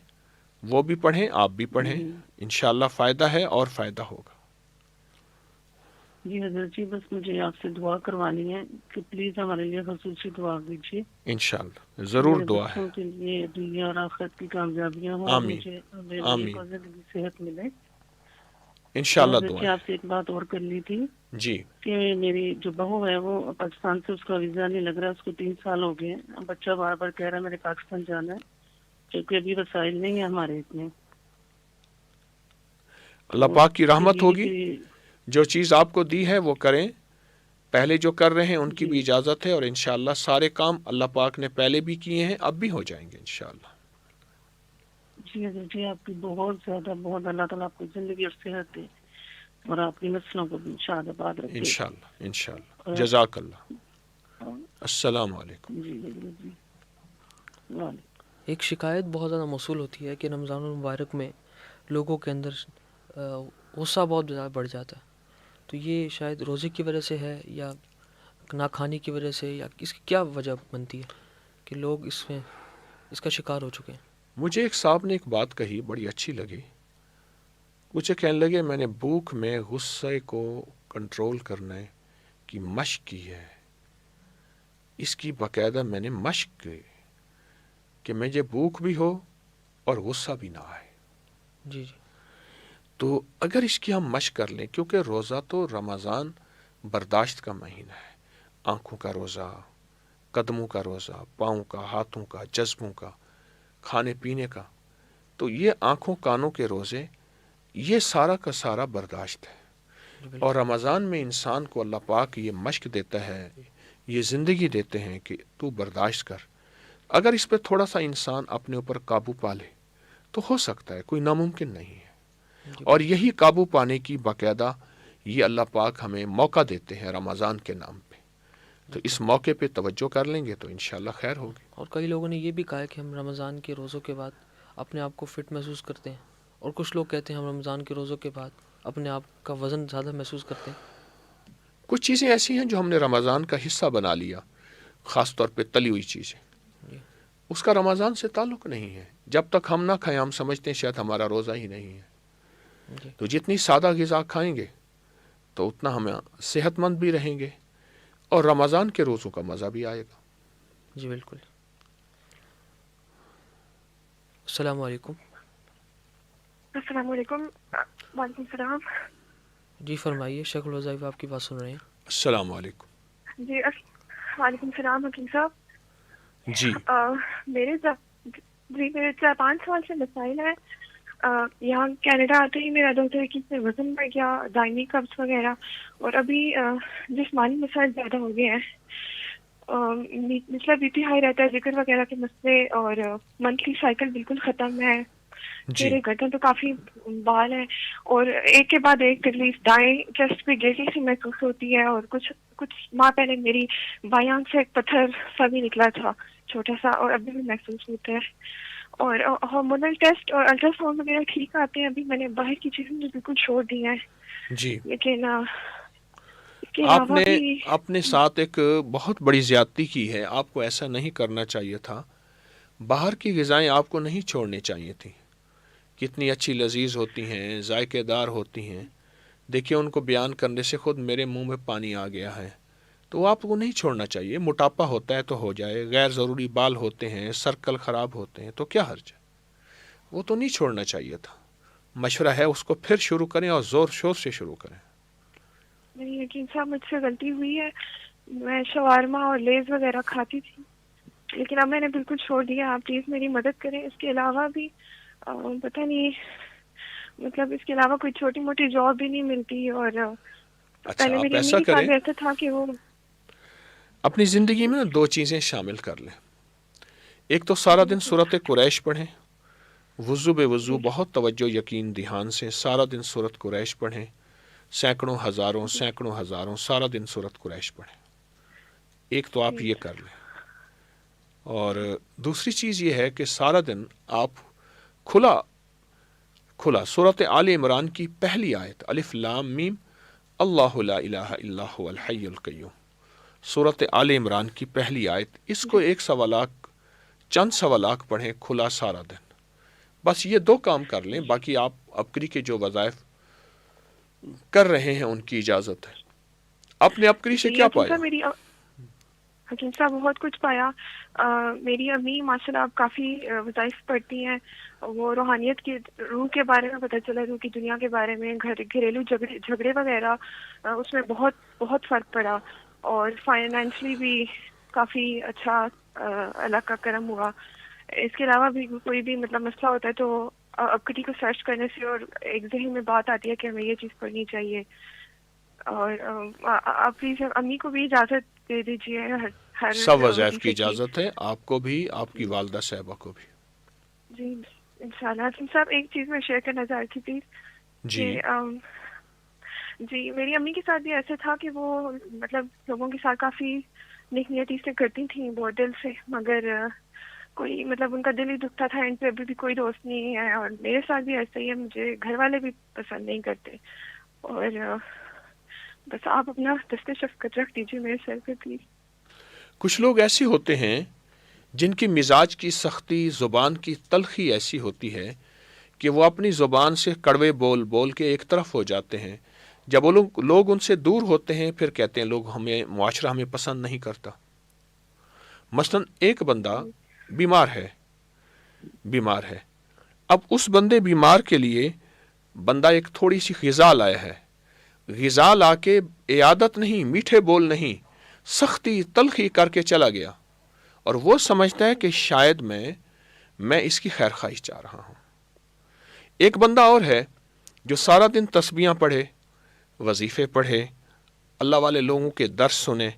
وہ بھی پڑھیں, آپ بھی پڑھیں. انشاءاللہ فائدہ ہے اور فائدہ ہوگا. جی حضرت جی, بس مجھے آپ سے دعا کروانی ہے کہ پلیز ہمارے لیے خصوصی دعا کیجیے. انشاءاللہ ضرور دعا ہے. کے لیے دنیا اور آخرت کی کامیابیاں ہوں, اور مجھے نیک اور زندگی صحت ملے. انشاءاللہ دعا ہے. آپ سے ایک بات اور کرنی تھی. جی. کہ میری جو بہو ہے وہ پاکستان سے, اس کا ویزا نہیں لگ رہا, اس کو 3 سال ہو گئے. بچہ بار بار کہہ رہا ہے میرے پاکستان جانا ہے, کیونکہ ابھی وسائل نہیں ہیں ہمارے اتنے. اللہ پاک کی رحمت ہوگی. جو چیز آپ کو دی ہے وہ کریں. پہلے جو کر رہے ہیں ان کی بھی اجازت ہے, اور انشاءاللہ سارے کام اللہ پاک نے پہلے بھی کیے ہیں, اب بھی ہو جائیں گے انشاءاللہ. جی حضرت جی, آپ کی بہت زیادہ, بہت اللہ تعالیٰ آپ کو زندگی اور صحت دے, اور آپ کی نسلوں کو بھی شاد آباد رکھے. انشاءاللہ انشاءاللہ. جزاک اللہ. السلام علیکم. جی جی. وعلیکم. ایک شکایت بہت زیادہ موصول ہوتی ہے کہ رمضان المبارک میں لوگوں کے اندر غصہ بہت زیادہ بڑھ جاتا ہے. تو یہ شاید روزے کی وجہ سے ہے, یا نہ کھانے کی وجہ سے, یا اس کی کیا وجہ بنتی ہے کہ لوگ اس کا شکار ہو چکے ہیں؟ مجھے ایک صاحب نے ایک بات کہی, بڑی اچھی لگی. مجھے کہنے لگے میں نے بھوک میں غصے کو کنٹرول کرنے کی مشق کی ہے. اس کی باقاعدہ میں نے مشق کی کہ مجھے بھوک بھی ہو اور غصہ بھی نہ آئے. جی جی. تو اگر اس کی ہم مشق کر لیں, کیونکہ روزہ تو رمضان برداشت کا مہینہ ہے. آنکھوں کا روزہ, قدموں کا روزہ, پاؤں کا, ہاتھوں کا, جذبوں کا, کھانے پینے کا. تو یہ آنکھوں کانوں کے روزے یہ سارا کا سارا برداشت ہے. اور رمضان میں انسان کو اللہ پاک یہ مشق دیتا ہے، یہ زندگی دیتے ہیں کہ تو برداشت کر. اگر اس پہ تھوڑا سا انسان اپنے اوپر قابو پا لے تو ہو سکتا ہے، کوئی ناممکن نہیں ہے. اور یہی قابو پانے کی باقاعدہ یہ اللہ پاک ہمیں موقع دیتے ہیں رمضان کے نام پہ. تو اس موقع پہ توجہ کر لیں گے تو انشاءاللہ خیر ہوگی. اور کئی لوگوں نے یہ بھی کہا ہے کہ ہم رمضان کے روزوں کے بعد اپنے آپ کو فٹ محسوس کرتے ہیں، اور کچھ لوگ کہتے ہیں ہم رمضان کے روزوں کے بعد اپنے آپ کا وزن زیادہ محسوس کرتے ہیں. کچھ چیزیں ایسی ہیں جو ہم نے رمضان کا حصہ بنا لیا، خاص طور پہ تلی ہوئی چیزیں، اس کا رمضان سے تعلق نہیں ہے. جب تک ہم نہ کھائیں ہم سمجھتے ہیں شاید ہمارا روزہ ہی نہیں ہے. تو جتنی سادہ غذا کھائیں گے تو اتنا ہم صحت مند بھی رہیں گے اور رمضان کے روزوں کا مزہ بھی آئے گا. جی بالکل. السلام علیکم. السلام علیکم. وعلیکم السلام. جی فرمائیے، شیخ الوظائف آپ کی بات سن رہے ہیں. السلام علیکم. جی وعلیکم السلام حکیم صاحب. جی میرے 4-5 سال سے مسائل ہیں. یہاں کینیڈا آتے ہی میرا ڈاکٹر کی سے وزن بڑھ گیا، دائمی قبض وغیرہ، اور ابھی جسمانی مسائل زیادہ ہو گئے ہیں. نچلا بی پی ہائی رہتا ہے، ذکر وغیرہ کے مسئلے، اور منتھلی سائیکل بالکل ختم ہے. میرے گردن تو کافی بال ہیں، اور ایک کے بعد ایک تکلیف. دائیں چیسٹ پہ گیٹی سی محسوس ہوتی ہے، اور کچھ ماہ پہلے میری بائیں آنکھ سے ایک پتھر سا بھی نکلا تھا چھوٹا سا، اور ابھی بھی محسوس ہوتا ہے. اور ہارمونل ٹیسٹ اور الٹرا ساؤنڈ وغیرہ ٹھیک آتے ہیں. ابھی میں نے باہر کی چیزیں بالکل چھوڑ دی ہیں. جی لیکن آپ نے اپنے ساتھ ایک بہت بڑی زیادتی کی ہے. آپ کو ایسا نہیں کرنا چاہیے تھا. باہر کی غذائیں آپ کو نہیں چھوڑنی چاہیے تھیں. کتنی اچھی لذیذ ہوتی ہیں، ذائقے دار ہوتی ہیں. دیکھیے ان کو بیان کرنے سے خود میرے منہ میں پانی آ گیا ہے. تو آپ کو نہیں چھوڑنا چاہیے. موٹاپا ہوتا ہے تو ہو جائے، غیر ضروری بال ہوتے ہیں، سرکل خراب ہوتے ہیں، تو کیا حرج ہے؟ وہ تو نہیں چھوڑنا چاہیے تھا. مشورہ ہے اس کو پھر شروع کریں اور زور شور سے شروع کریں. نہیں یقین صاحب، مجھ سے غلطی ہوئی ہے. میں شوارما اور لیز وغیرہ کھاتی تھی، لیکن اب میں نے بالکل چھوڑ دیا. آپ پلیز میری مدد کریں. اس کے علاوہ بھی پتہ نہیں، مطلب اس کے علاوہ کوئی چھوٹی موٹی جاب بھی نہیں ملتی. اور پہلے میری امی کے ساتھ ایسا تھا کہ وہ اپنی زندگی میں 2 چیزیں شامل کر لیں. ایک تو سارا دن سورت قریش پڑھیں، وضو بے وضو بہت توجہ یقین دھیان سے سارا دن سورت قریش پڑھیں. سینکڑوں ہزاروں سارا دن سورت قریش پڑھیں. ایک تو آپ یہ کر لیں. اور دوسری چیز یہ ہے کہ سارا دن آپ کھلا سورت آل عمران کی پہلی آیت الف لام میم اللہ لا الہ الا هو الحی القیوم، سورت آل عمران کی پہلی آیت، اس کو 1 سوا لاکھ پڑھیں کھلا سارا دن. بس یہ 2 کام کر لیں. باقی آپ ابکری کے جو وظائف کر رہے ہیں ان کی اجازت ہے. اپنے ابکری سے کیا پایا؟ حکیم صاحب بہت کچھ پایا. میری امی ماشاء اللہ اب کافی وظائف پڑھتی ہیں. وہ روحانیت کی روح کے بارے میں پتہ چلا، روح کی دنیا کے بارے میں، گھریلو جھگڑے وغیرہ، اس میں بہت بہت فرق پڑا. اور فائنینشلی بھی کافی اچھا اللہ کا کرم ہوا. اس کے علاوہ بھی کوئی بھی مطلب مسئلہ ہوتا ہے تو ابکری کو سرچ کرنے سے اور ایک ذہن میں بات آتی ہے کہ ہمیں یہ چیز پڑھنی چاہیے. اور آپ پلیز امی کو بھی اجازت دے دیجیے. سب وظائف کی اجازت ہے، آپ کو بھی، آپ کی والدہ صاحبہ کو بھی. جی انشاءاللہ. حکیم صاحب ایک چیز میں شیئر کرنا چاہ رہی تھی پلیز. جی میری امی کے ساتھ بھی ایسا تھا کہ وہ مطلب لوگوں کے ساتھ کافی نیک نیتی سے کرتی تھیں، بہت دل سے، مگر کوئی مطلب ان کا دل ہی دکھتا تھا. ان پہ ابھی بھی کوئی دوست نہیں ہے. اور میرے ساتھ بھی ایسا ہی ہے، مجھے گھر والے بھی پسند نہیں کرتے. اور بس آپ اپنا دست شفقت رکھ دیجیے میرے سر پہ پلیز. کچھ لوگ ایسے ہوتے ہیں جن کی مزاج کی سختی، زبان کی تلخی ایسی ہوتی ہے کہ وہ اپنی زبان سے کڑوے بول بول کے ایک طرف ہو جاتے ہیں. جب وہ لوگ ان سے دور ہوتے ہیں پھر کہتے ہیں لوگ معاشرہ ہمیں پسند نہیں کرتا. مثلا ایک بندہ بیمار ہے. اب اس بندے بیمار کے لیے بندہ ایک تھوڑی سی غذا لایا ہے. غذا لا کے عیادت نہیں، میٹھے بول نہیں، سختی تلخی کر کے چلا گیا، اور وہ سمجھتا ہے کہ شاید میں اس کی خیر خواہی چاہ رہا ہوں. ایک بندہ اور ہے جو سارا دن تسبیحاں پڑھے، وظیفے پڑھے، اللہ والے لوگوں کے درس سنے،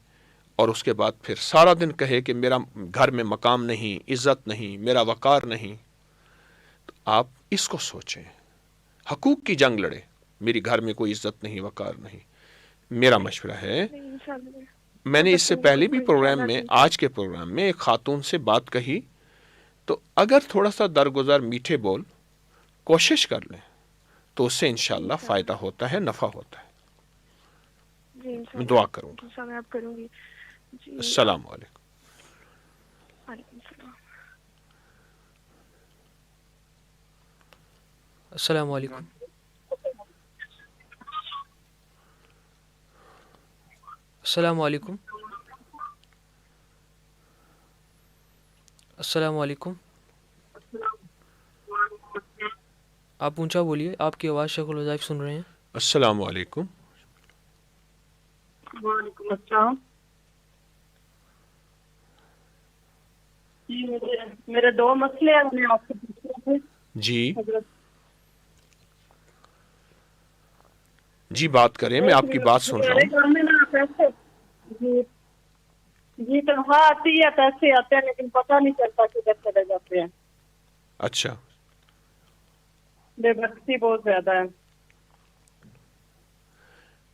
اور اس کے بعد پھر سارا دن کہے کہ میرا گھر میں مقام نہیں، عزت نہیں، میرا وقار نہیں. تو آپ اس کو سوچیں، حقوق کی جنگ لڑے. میری گھر میں کوئی عزت نہیں، وقار نہیں. میرا مشورہ ہے، میں نے اس سے پہلے بھی پروگرام میں، آج کے پروگرام میں ایک خاتون سے بات کہی، تو اگر تھوڑا سا درگزر میٹھے بول کوشش کر لیں تو اس سے انشاءاللہ فائدہ ہوتا ہے، نفع ہوتا ہے. میں دعا کروں گا. السلام علیکم. السلام علیکم. السلام علیکم. السلام علیکم. آپ اونچا بولیے، آپ کی آواز شیخ الوظائف سن رہے ہیں. السلام علیکم. وعلیکم السلام. جی میرے دو مسئلے ہیں، میں آپ سے پوچھ رہا تھا. جی جی بات کریں، میں آپ کی بات سن رہا ہوں. جی جی تنخواہ آتی ہے، پیسے آتے ہیں، لیکن پتہ نہیں چلتا کدھر چلے جاتے ہیں. اچھا، بے بختی بہت زیادہ ہے.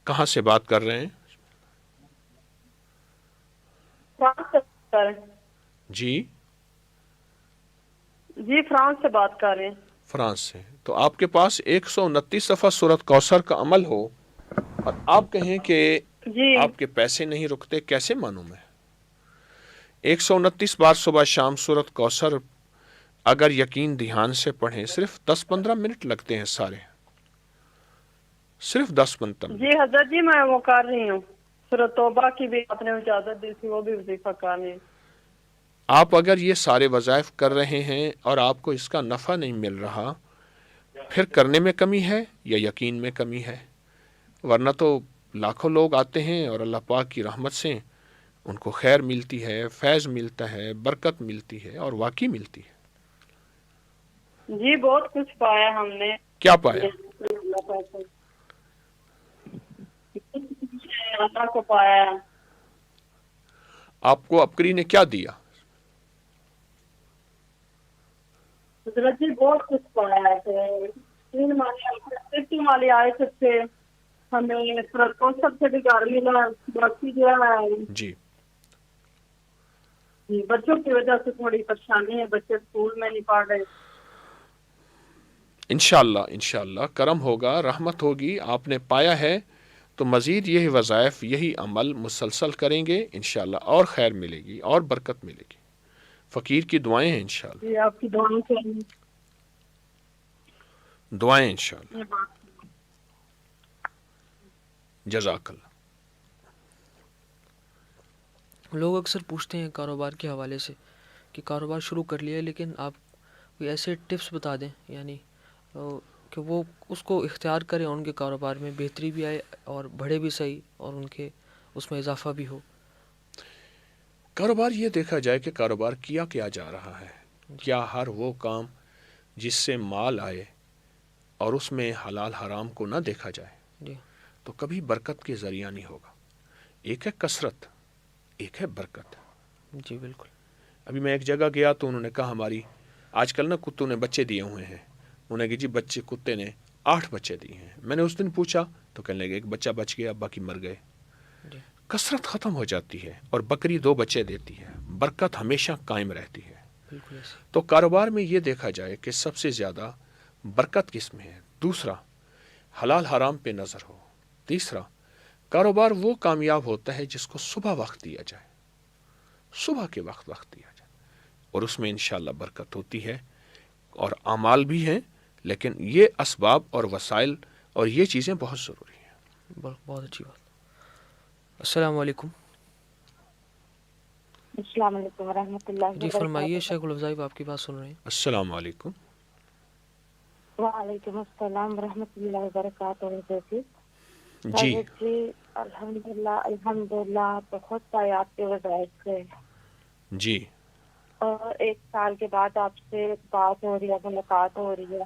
کہاں سے بات کر رہے ہیں؟ فرانس سے بات کر رہے ہیں. جی جی فرانس سے بات کر رہے ہیں. فرانس سے. تو آپ کے پاس 129 دفعہ سورۃ کوثر کا عمل ہو اور آپ کہیں کہ جی آپ کے پیسے نہیں رکتے، کیسے مانوں میں؟ 129 بار صبح شام سورۃ کوثر اگر یقین دھیان سے پڑھیں، صرف 10-15 منٹ لگتے ہیں سارے، صرف 10-15 منٹ. جی حضرت جی میں وہ کر رہی ہوں. سورۃ توبہ کی بھی آپ نے اجازت دی تھی، وہ بھی وظیفہ کر رہی ہوں. آپ اگر یہ سارے وظائف کر رہے ہیں اور آپ کو اس کا نفع نہیں مل رہا، پھر کرنے میں کمی ہے یا یقین میں کمی ہے؟ ورنہ تو لاکھوں لوگ آتے ہیں اور اللہ پاک کی رحمت سے ان کو خیر ملتی ہے، فیض ملتا ہے، برکت ملتی ہے، اور واقعی ملتی ہے. جی بہت کچھ پایا ہم نے. کیا پایا؟ اللہ کو پایا. آپ کو عبقری نے کیا دیا؟ حضرت جی بہت کچھ پایا ہے. 3 والی آیت سے ہمیں سورۃ کوثر سے بھی گھر ملا، باقی جو ہے جی بچوں کی وجہ سے تھوڑی پریشانی ہے، بچے اسکول میں نہیں پڑھ رہے. انشاءاللہ کرم ہوگا، رحمت ہوگی. آپ نے پایا ہے تو مزید یہی وظائف، یہی عمل مسلسل کریں گے انشاءاللہ، اور خیر ملے گی اور برکت ملے گی. فقیر کی دعائیں ہیں انشاءاللہ. جی آپ کی دعائیں چاہیے. دعائیں انشاءاللہ. جزاک اللہ. لوگ اکثر پوچھتے ہیں کاروبار کے حوالے سے کہ کاروبار شروع کر لیا، لیکن آپ کوئی ایسے ٹپس بتا دیں یعنی کہ وہ اس کو اختیار کریں، ان کے کاروبار میں بہتری بھی آئے اور بڑھے بھی صحیح، اور ان کے اس میں اضافہ بھی ہو. کاروبار یہ دیکھا جائے کہ کاروبار کیا جا رہا ہے. کیا ہر وہ کام جس سے مال آئے اور اس میں حلال حرام کو نہ دیکھا جائے جی تو کبھی برکت کے ذریعہ نہیں ہوگا. ایک ہے کثرت، ایک ہے برکت. جی بالکل. ابھی میں ایک جگہ گیا تو انہوں نے کہا ہماری آج کل نا کتوں نے بچے دیے ہوئے ہیں. انہوں نے کہا جی بچے کتے نے 8 بچے دیے ہیں. میں نے اس دن پوچھا تو کہنے لگے ایک بچہ بچ گیا، باقی مر گئے. جی کثرت ختم ہو جاتی ہے اور بکری 2 بچے دیتی ہے، برکت ہمیشہ قائم رہتی ہے. بالکل ایسے. تو کاروبار میں یہ دیکھا جائے کہ سب سے زیادہ برکت کس میں ہے. دوسرا، حلال حرام پہ نظر ہو. تیسرا، کاروبار وہ کامیاب ہوتا ہے جس کو صبح وقت دیا جائے، صبح کے وقت دیا جائے، اور اس میں انشاءاللہ برکت ہوتی ہے. اور اعمال بھی ہیں، لیکن یہ اسباب اور وسائل اور یہ چیزیں بہت ضروری ہیں. بہت اچھی بات. السلام علیکم. السلام علیکم ورحمۃ اللہ جی فرمائیے، شیخ الوظائف آپ کی بات سن رہے ہیں. السلام علیکم. وعلیکم السلام ورحمۃ اللہ وبرکاتہ. جی الحمدللہ بہت سارے آپ کے وظائف سے. جی. اور 1 سال کے بعد آپ سے بات ہو رہی ہے، ملاقات ہو رہی ہے.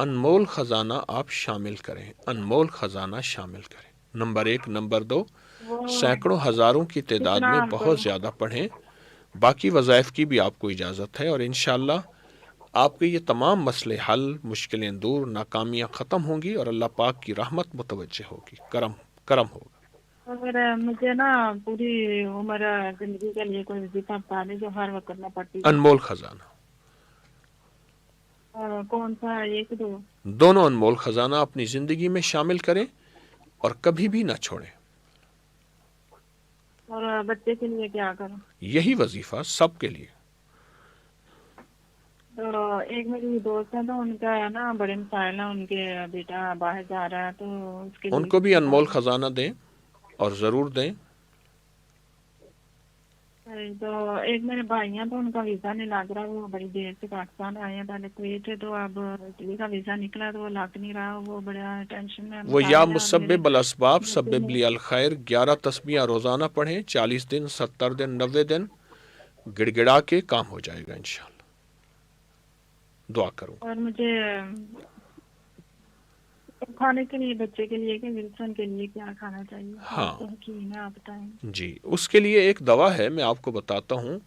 انمول خزانہ آپ شامل کریں، انمول خزانہ شامل کریں، نمبر 1۔ نمبر 2، سینکڑوں ہزاروں کی تعداد میں بہت زیادہ پڑھیں، باقی وظائف کی بھی آپ کو اجازت ہے، اور انشاءاللہ آپ کے یہ تمام مسئلے حل، مشکلیں دور، ناکامیاں ختم ہوں گی، اور اللہ پاک کی رحمت متوجہ ہوگی، کرم ہوگا۔ اگر مجھے نا پوری عمر زندگی کے لیے کوئی وظیفہ بتا دیں جو ہر وقت کرنا پڑتی ہے۔ انمول خزانہ، کون سا، ایک دو؟ دونوں انمول خزانہ اپنی زندگی میں شامل کریں اور کبھی بھی نہ چھوڑیں۔ اور بچے کے لیے کیا کروں؟ یہی وظیفہ سب کے لیے۔ تو ایک میری دوست ہے تو ان کا ہے نا بڑے مسائل ہیں، ان کے بیٹا باہر جا رہا ہے تو اس کے ان کو بھی انمول خزانہ دیں اور ضرور دیں۔ تو ایک میرے بھائی ہیں تو ان کا ویزا نہیں لگ رہا، وہ بڑی دیر سے پاکستان آئے ہیں، پہلے کویت ہے، تو اب اٹلی کا ویزا نکلا تو وہ لگ نہیں رہا، وہ بڑا ٹینشن میں۔ وہ یا مسبب الاسباب سبب لی الخیر 11 تسبیحاں روزانہ پڑھیں، 40 دن، 70 دن، 90 دن، گڑ گڑا کے کام ہو جائے گا انشاءاللہ۔ دعا کروں۔ اور مجھے کھانے کے لیے، بچے کے لیے کہ ولسن کے لیے کیا کھانا چاہیے؟ ہاں حکیم ہے، آپ بتائیں۔ جی، اس کے لیے ایک دوا ہے، میں آپ کو بتاتا ہوں۔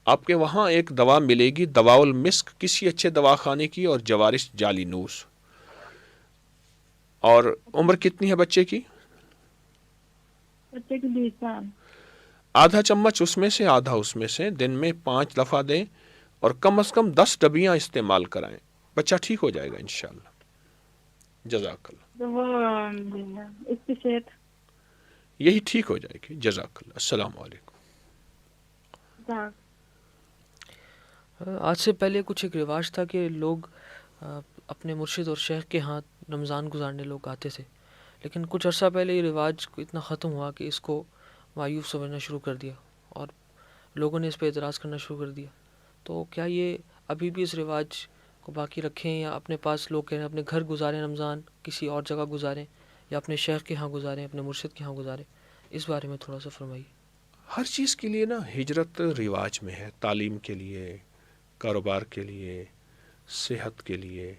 آپ کے وہاں ایک دوا ملے گی، دواء المسک، کسی اچھے دواخانے کی، اور جوارش جالی نوس۔ اور عمر کتنی ہے بچے کی؟ بچے کی 20 سال۔ آدھا چمچ اس میں سے، آدھا اس میں سے، دن میں 5 دفعہ دیں، اور کم از کم 10 ڈبیاں استعمال کرائیں، بچہ ٹھیک ہو جائے گا انشاءاللہ۔ جزاک اللہ۔ تو وہ اس کی صحت یہی ٹھیک ہو جائے گی، جزاک اللہ۔ السلام علیکم۔ آج سے پہلے کچھ ایک رواج تھا کہ لوگ اپنے مرشد اور شیخ کے ہاں رمضان گزارنے لوگ آتے تھے، لیکن کچھ عرصہ پہلے یہ رواج اتنا ختم ہوا کہ اس کو مایوب سمجھنا شروع کر دیا، اور لوگوں نے اس پہ اعتراض کرنا شروع کر دیا۔ تو کیا یہ ابھی بھی اس رواج کو باقی رکھیں، یا اپنے پاس لوگ کہیں اپنے گھر گزاریں رمضان، کسی اور جگہ گزاریں، یا اپنے شیخ کے ہاں گزاریں، اپنے مرشد کے ہاں گزاریں؟ اس بارے میں تھوڑا سا فرمائیے۔ ہر چیز کے لیے نا ہجرت رواج میں ہے، تعلیم کے لیے، کاروبار کے لیے، صحت کے لیے،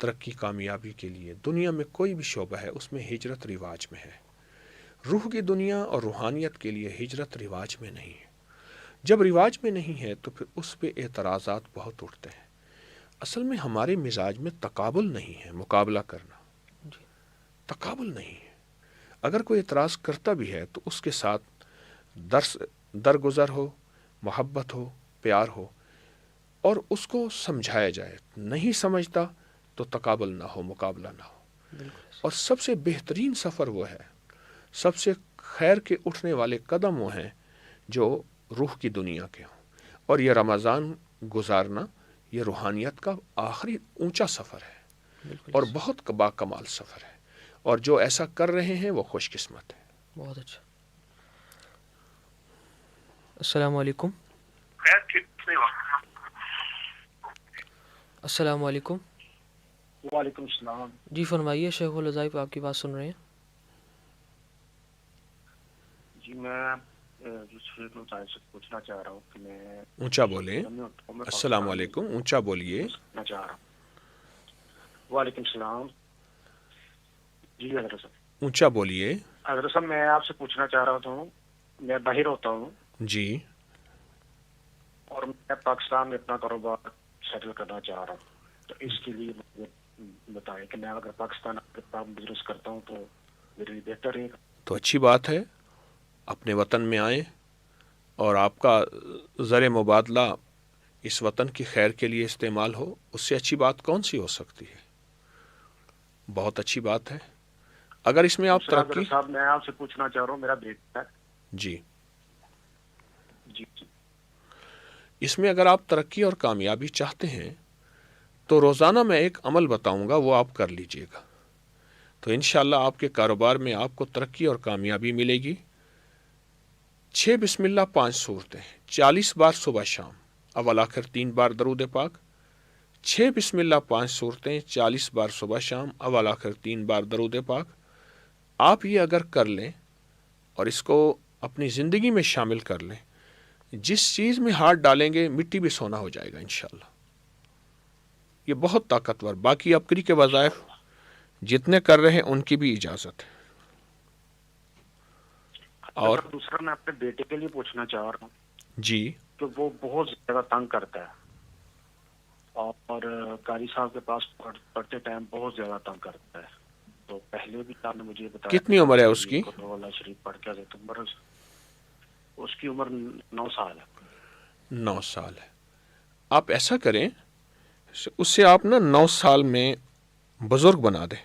ترقی کامیابی کے لیے، دنیا میں کوئی بھی شعبہ ہے اس میں ہجرت رواج میں ہے۔ روح کی دنیا اور روحانیت کے لیے ہجرت رواج میں نہیں ہے۔ جب رواج میں نہیں ہے تو پھر اس پہ اعتراضات بہت اٹھتے ہیں۔ اصل میں ہمارے مزاج میں تقابل نہیں ہے، مقابلہ کرنا تقابل نہیں ہے۔ اگر کوئی اعتراض کرتا بھی ہے تو اس کے ساتھ درگزر ہو، محبت ہو، پیار ہو، اور اس کو سمجھایا جائے۔ نہیں سمجھتا تو تقابل نہ ہو، مقابلہ نہ ہو۔ اور سب سے بہترین سفر وہ ہے، سب سے خیر کے اٹھنے والے قدم وہ ہیں جو روح کی دنیا کے ہوں، اور یہ رمضان گزارنا یہ روحانیت کا آخری اونچا سفر ہے، اور بہت با کمال سفر ہے، اور جو ایسا کر رہے ہیں وہ خوش قسمت ہے۔ بہت اچھا۔ السلام علیکم۔ السلام علیکم۔ وعلیکم السلام۔ جی فرمائیے، شیخ الوظائف آپ کی بات سن رہے ہیں۔ جی میں شیخ الوظائف سے پوچھنا چاہ رہا ہوں کہ میں اونچا بولیں۔ السلام علیکم، اونچا بولیے۔ وعلیکم السلام۔ جی حضرت صاحب اونچا بولیے۔ حضرت صاحب میں آپ سے پوچھنا چاہ رہا ہوں، میں باہر ہوتا ہوں جی، اور میں پاکستان میں اپنا کاروبار سیٹل کرنا چاہ رہا ہوں، تو اس کے لیے مجھے بتائیں کہ میں اگر پاکستان بزنس کرتا ہوں تو میرے لیے بہتر رہے گا؟ تو اچھی بات ہے، اپنے وطن میں آئیں، اور آپ کا زر مبادلہ اس وطن کی خیر کے لیے استعمال ہو، اس سے اچھی بات کون سی ہو سکتی ہے؟ بہت اچھی بات ہے۔ اگر اس میں آپ ترقی، صاحب میں آپ سے پوچھنا چاہ رہا ہوں، میرا بیٹا ہے۔ جی جی جی، اس میں اگر آپ ترقی اور کامیابی چاہتے ہیں تو روزانہ میں ایک عمل بتاؤں گا، وہ آپ کر لیجئے گا، تو انشاءاللہ آپ کے کاروبار میں آپ کو ترقی اور کامیابی ملے گی۔ 6 بسم اللہ 5 صورتیں، 40 بار صبح شام، اول آخر 3 بار درود پاک۔ 6 بسم اللہ 5 صورتیں، 40 بار صبح شام، اول آخر 3 بار درود پاک۔ آپ یہ اگر کر لیں اور اس کو اپنی زندگی میں شامل کر لیں، جس چیز میں ہاتھ ڈالیں گے مٹی بھی سونا ہو جائے گا انشاءاللہ۔ یہ بہت طاقتور. باقی عبقری کے وظائف جتنے کر رہے ہیں ان کی بھی اجازت ہے. اور دوسرا میں اپنے بیٹے کے لیے پوچھنا چاہ رہا ہوں جی کہ وہ بہت زیادہ تنگ کرتا ہے اور قاری صاحب کے پاس پڑھتے ٹائم بہت زیادہ تنگ کرتا ہے. تو پہلے بھی آپ نے مجھے بتایا کتنی عمر ہے اس کی؟ اللہ شریف پڑھ کے تو اس کی عمر 9 سال ہے. 9 سال ہے. آپ ایسا کریں اس سے آپ نا 9 سال میں بزرگ بنا دیں.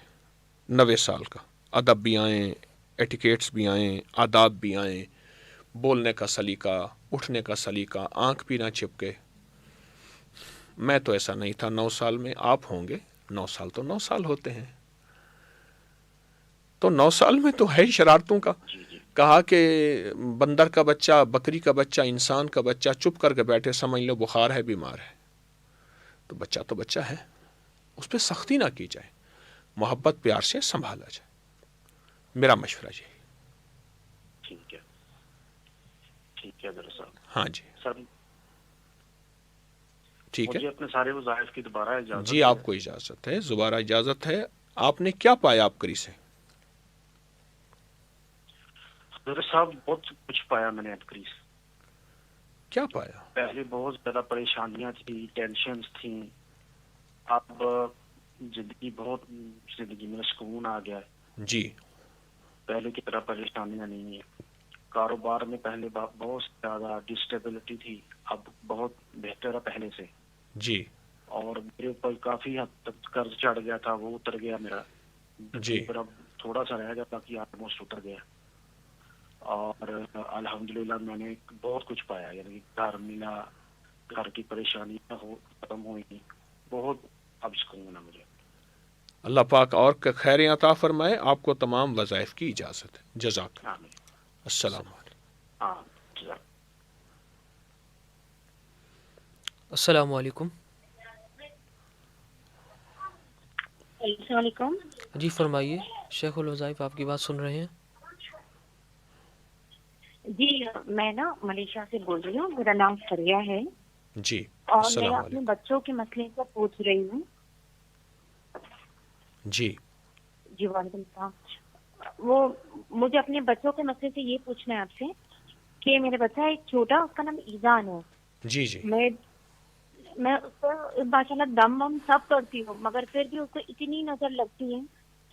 90 سال کا ادب بھی آئیں, ایٹیکیٹس بھی آئیں, آداب بھی آئیں, بولنے کا سلیقہ, اٹھنے کا سلیقہ, آنکھ بھی نہ چپکے. میں تو ایسا نہیں تھا 9 سال میں, آپ ہوں گے. 9 سال تو 9 سال ہوتے ہیں. تو 9 سال میں تو ہے ہی شرارتوں کا. کہا کہ بندر کا بچہ, بکری کا بچہ, انسان کا بچہ چپ کر کے بیٹھے, سمجھ لو بخار ہے, بیمار ہے. تو بچہ ہے, اس پہ سختی نہ کی جائے, محبت پیار سے سنبھالا جائے. میرا مشورہ یہی. ٹھیک ہے صاحب. ہاں جی سر ٹھیک ہے. مجھے اپنے سارے وظائف کی دوبارہ اجازت جی آپ کو اجازت ہے, دوبارہ اجازت ہے. آپ نے کیا پایا عبقری سے؟ حضرت صاحب بہت کچھ پایا میں نے عبقری سے. کیا پایا؟ پہلے بہت زیادہ پریشانیاں تھیں, ٹینشنز تھیں. اب زندگی میں سکون آ گیا ہے. جی پہلے کی طرح پریشانیاں نہیں ہیں. کاروبار میں پہلے بہت زیادہ ڈسٹیبلٹی تھی, اب بہت بہتر ہے پہلے سے. جی اور میرے اوپر کافی حد تک قرض چڑھ گیا تھا, وہ اتر گیا میرا. جی پر اب تھوڑا سا رہ گیا, باقی آلموسٹ اتر گیا. اور الحمدللہ میں نے بہت کچھ پایا, یعنی گھر ملا, گھر کی پریشانیاں ختم ہوئی, بہت اب سکون ہے مجھے. اللہ پاک اور خیر عطا فرمائے. آپ کو تمام وظائف کی اجازت ہے. جزاک. السلام علیکم. السلام علیکم. السلام علیکم. جی فرمائیے, شیخ الوظائف آپ کی بات سن رہے ہیں. جی میں نا ملیشیا سے بول رہی ہوں, میرا نام فریہ ہے. جی اور میں اپنے بچوں کے مسئلے کو پوچھ رہی ہوں. جی وعلیکم السلام. وہ مجھے اپنے بچوں کے مسئلے سے یہ پوچھنا ہے آپ سے کہ میرا بچہ ایک چھوٹا, اس کا نام ایزان ہے. جی جی میں اس کو ماشاءاللہ دم وم سب کرتی ہوں, مگر پھر بھی اس کو اتنی نظر لگتی ہے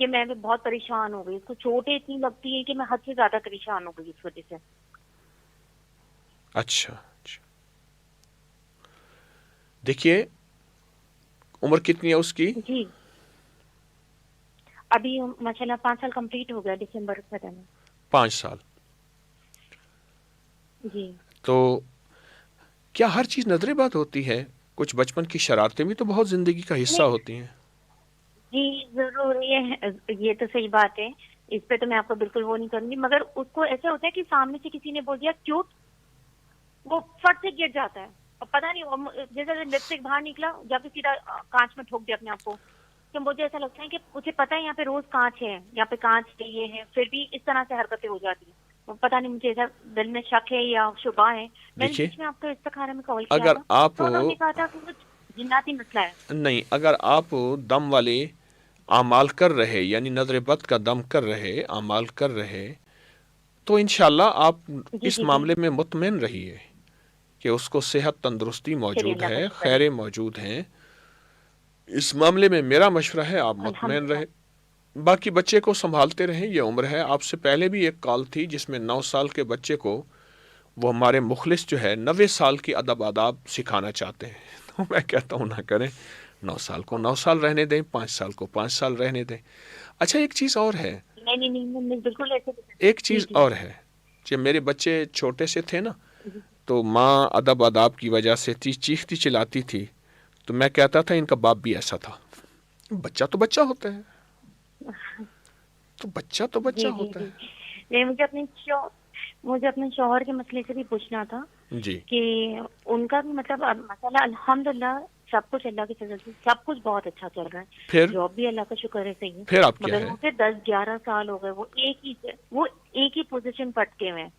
کہ میں بہت پریشان ہو گئی. اس کو چوٹیں اتنی لگتی ہے کہ میں حد سے زیادہ پریشان ہو گئی اس وجہ سے. اچھا دیکھیے عمر کتنی ہے اس کی؟ جی ابھی ماشاءاللہ 5 سال کمپلیٹ ہو گیا دسمبر میں. 5 سال. جی تو کیا ہر چیز نظر بات ہوتی ہے؟ کچھ بچپن کی شرارتیں بھی تو بہت زندگی کا حصہ ہوتی ہیں. جی ضرور, یہ تو صحیح بات ہے, اس پہ تو میں آپ کو بالکل وہ نہیں کروں گی. مگر اس کو ایسا ہوتا ہے کہ سامنے سے کسی نے بول دیا کیوٹ, وہ فٹ سے گر جاتا ہے. اور پتہ نہیں جیسے لپسٹک باہر نکلا, جا کے سیدھا کانچ میں ٹھوک دیا اپنے آپ کو. کہ مجھے ایسا لگتا ہے کہ مجھے پتہ ہے یہاں پہ روز کانچ ہے, یہاں پہ کانچ ہے, یہ ہے, پھر بھی اس طرح سے حرکتیں ہو جاتی ہیں. پتہ نہیں مجھے ایسا دل میں شک ہے یا شبہ ہے. میں نے بیچ میں آپ کو استخارہ میں کال کیا اگر تھا, آپ تو انہوں نے کہا تھا کہ کچھ جناتی مسئلہ ہے. نہیں, اگر آپ دم والے اعمال کر رہے, یعنی نظر بد کا دم کر رہے, اعمال کر رہے, تو انشاءاللہ آپ اس معاملے میں مطمئن رہیے کہ اس کو صحت تندرستی موجود ہے, خیریں موجود ہیں. اس معاملے میں میرا مشورہ ہے آپ مطمئن رہے. باقی بچے کو سنبھالتے رہیں, یہ عمر ہے. آپ سے پہلے بھی ایک کال تھی جس میں 9 سال کے بچے کو وہ ہمارے مخلص جو ہے 90 سال کی ادب آداب سکھانا چاہتے ہیں. تو میں کہتا ہوں نہ کریں. 9 سال کو 9 سال رہنے دیں, 5 سال کو 5 سال رہنے دیں. اچھا ایک چیز اور ہے, ایک چیز اور ہے, جب میرے بچے چھوٹے سے تھے نا, تو ماں ادب آداب کی وجہ سے چیختی چلاتی تھی, تو میں کہتا تھا ان کا باپ بھی ایسا تھا. بچہ تو بچہ ہوتا ہے, تو بچہ تو بچہ ہوتا ہے. مجھے اپنے شوہر کے مسئلے سے بھی پوچھنا تھا جی کہ ان کا بھی مطلب مسئلہ الحمدللہ سب کچھ اللہ کی فضل سے سب کچھ بہت اچھا چل رہا ہے. پھر جاب بھی اللہ کا شکر ہے صحیح ہے. پھر آپ کیا مگر ہے؟ مجھے 10-11 سال ہو گئے وہ ایک ہی پوزیشن پٹکے ہوئے ہیں.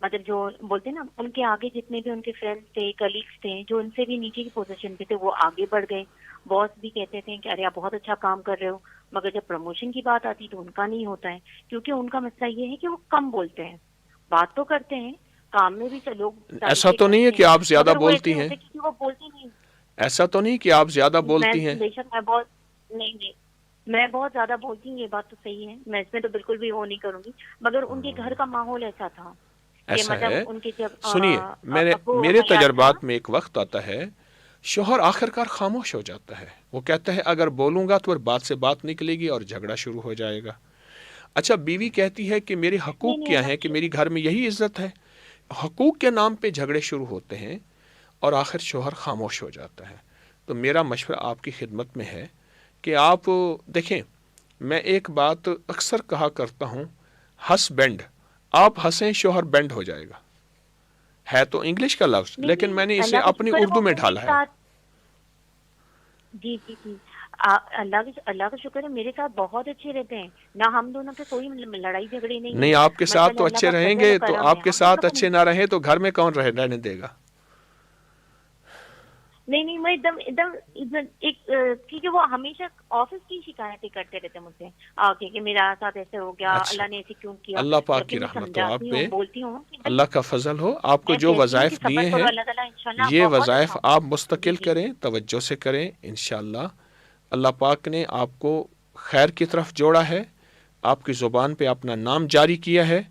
مطلب جو بولتے ہیں نا ان کے آگے جتنے بھی ان کے فرینڈس تھے کلیگس تھے جو ان سے بھی نیچے کی پوزیشن پہ تھے وہ آگے بڑھ گئے. باس بھی کہتے تھے کہ ارے آپ بہت اچھا کام کر رہے ہو, مگر جب پروموشن کی بات آتی تو ان کا نہیں ہوتا ہے, کیونکہ ان کا مسئلہ یہ ہے کہ وہ کم بولتے ہیں, بات تو کرتے ہیں کام میں بھی لوگ. ایسا تو نہیں ہے کہ آپ زیادہ بولتی ہیں, وہ بولتے نہیں. ایسا تو نہیں کہ آپ زیادہ بولتی ہیں. بے شک میں بہت نہیں میں بہت زیادہ بولتی ہوں, یہ بات تو صحیح ہے, میں اس میں تو بالکل بھی وہ نہیں کروں گی, مگر ان کے گھر کا ماحول ایسا تھا. ایسا ہے, سنیے میرے تجربات میں ایک وقت آتا ہے شوہر آخر کار خاموش ہو جاتا ہے, وہ کہتا ہے اگر بولوں گا تو بات سے بات نکلے گی اور جھگڑا شروع ہو جائے گا. اچھا بیوی کہتی ہے کہ میرے حقوق کیا ہیں, کہ میری گھر میں یہی عزت ہے, حقوق کے نام پہ جھگڑے شروع ہوتے ہیں اور آخر شوہر خاموش ہو جاتا ہے. تو میرا مشورہ آپ کی خدمت میں ہے کہ آپ دیکھیں, میں ایک بات اکثر کہا کرتا ہوں, ہنس بینڈ, آپ ہنسیں شوہر بینڈ ہو جائے گا. ہے تو انگلش کا لفظ لیکن میں نے اسے اپنی اردو میں ڈھالا ہے. جی جی جی اللہ کا شکر ہے, میرے ساتھ بہت اچھے رہتے ہیں, نہ ہم دونوں کے کوئی لڑائی جھگڑے نہیں. آپ کے ساتھ تو اچھے رہیں گے, تو آپ کے ساتھ اچھے نہ رہیں تو گھر میں کون رہنے دے گا. نہیں میں ایک دم ایک, کیونکہ وہ ہمیشہ آفس کی شکایتیں کرتے رہتے مجھ سے آ کے کہ میرا ساتھ ایسے ہو گیا, اللہ نے ایسے کیوں کیا. اللہ پاک کی رحمت ہو آپ پہ, اللہ کا فضل ہو, آپ کو جو وظائف دیے ہیں یہ وظائف آپ مستقل کریں, توجہ سے کریں. انشاءاللہ اللہ پاک نے آپ کو خیر کی طرف جوڑا ہے, آپ کی زبان پہ اپنا نام جاری کیا ہے,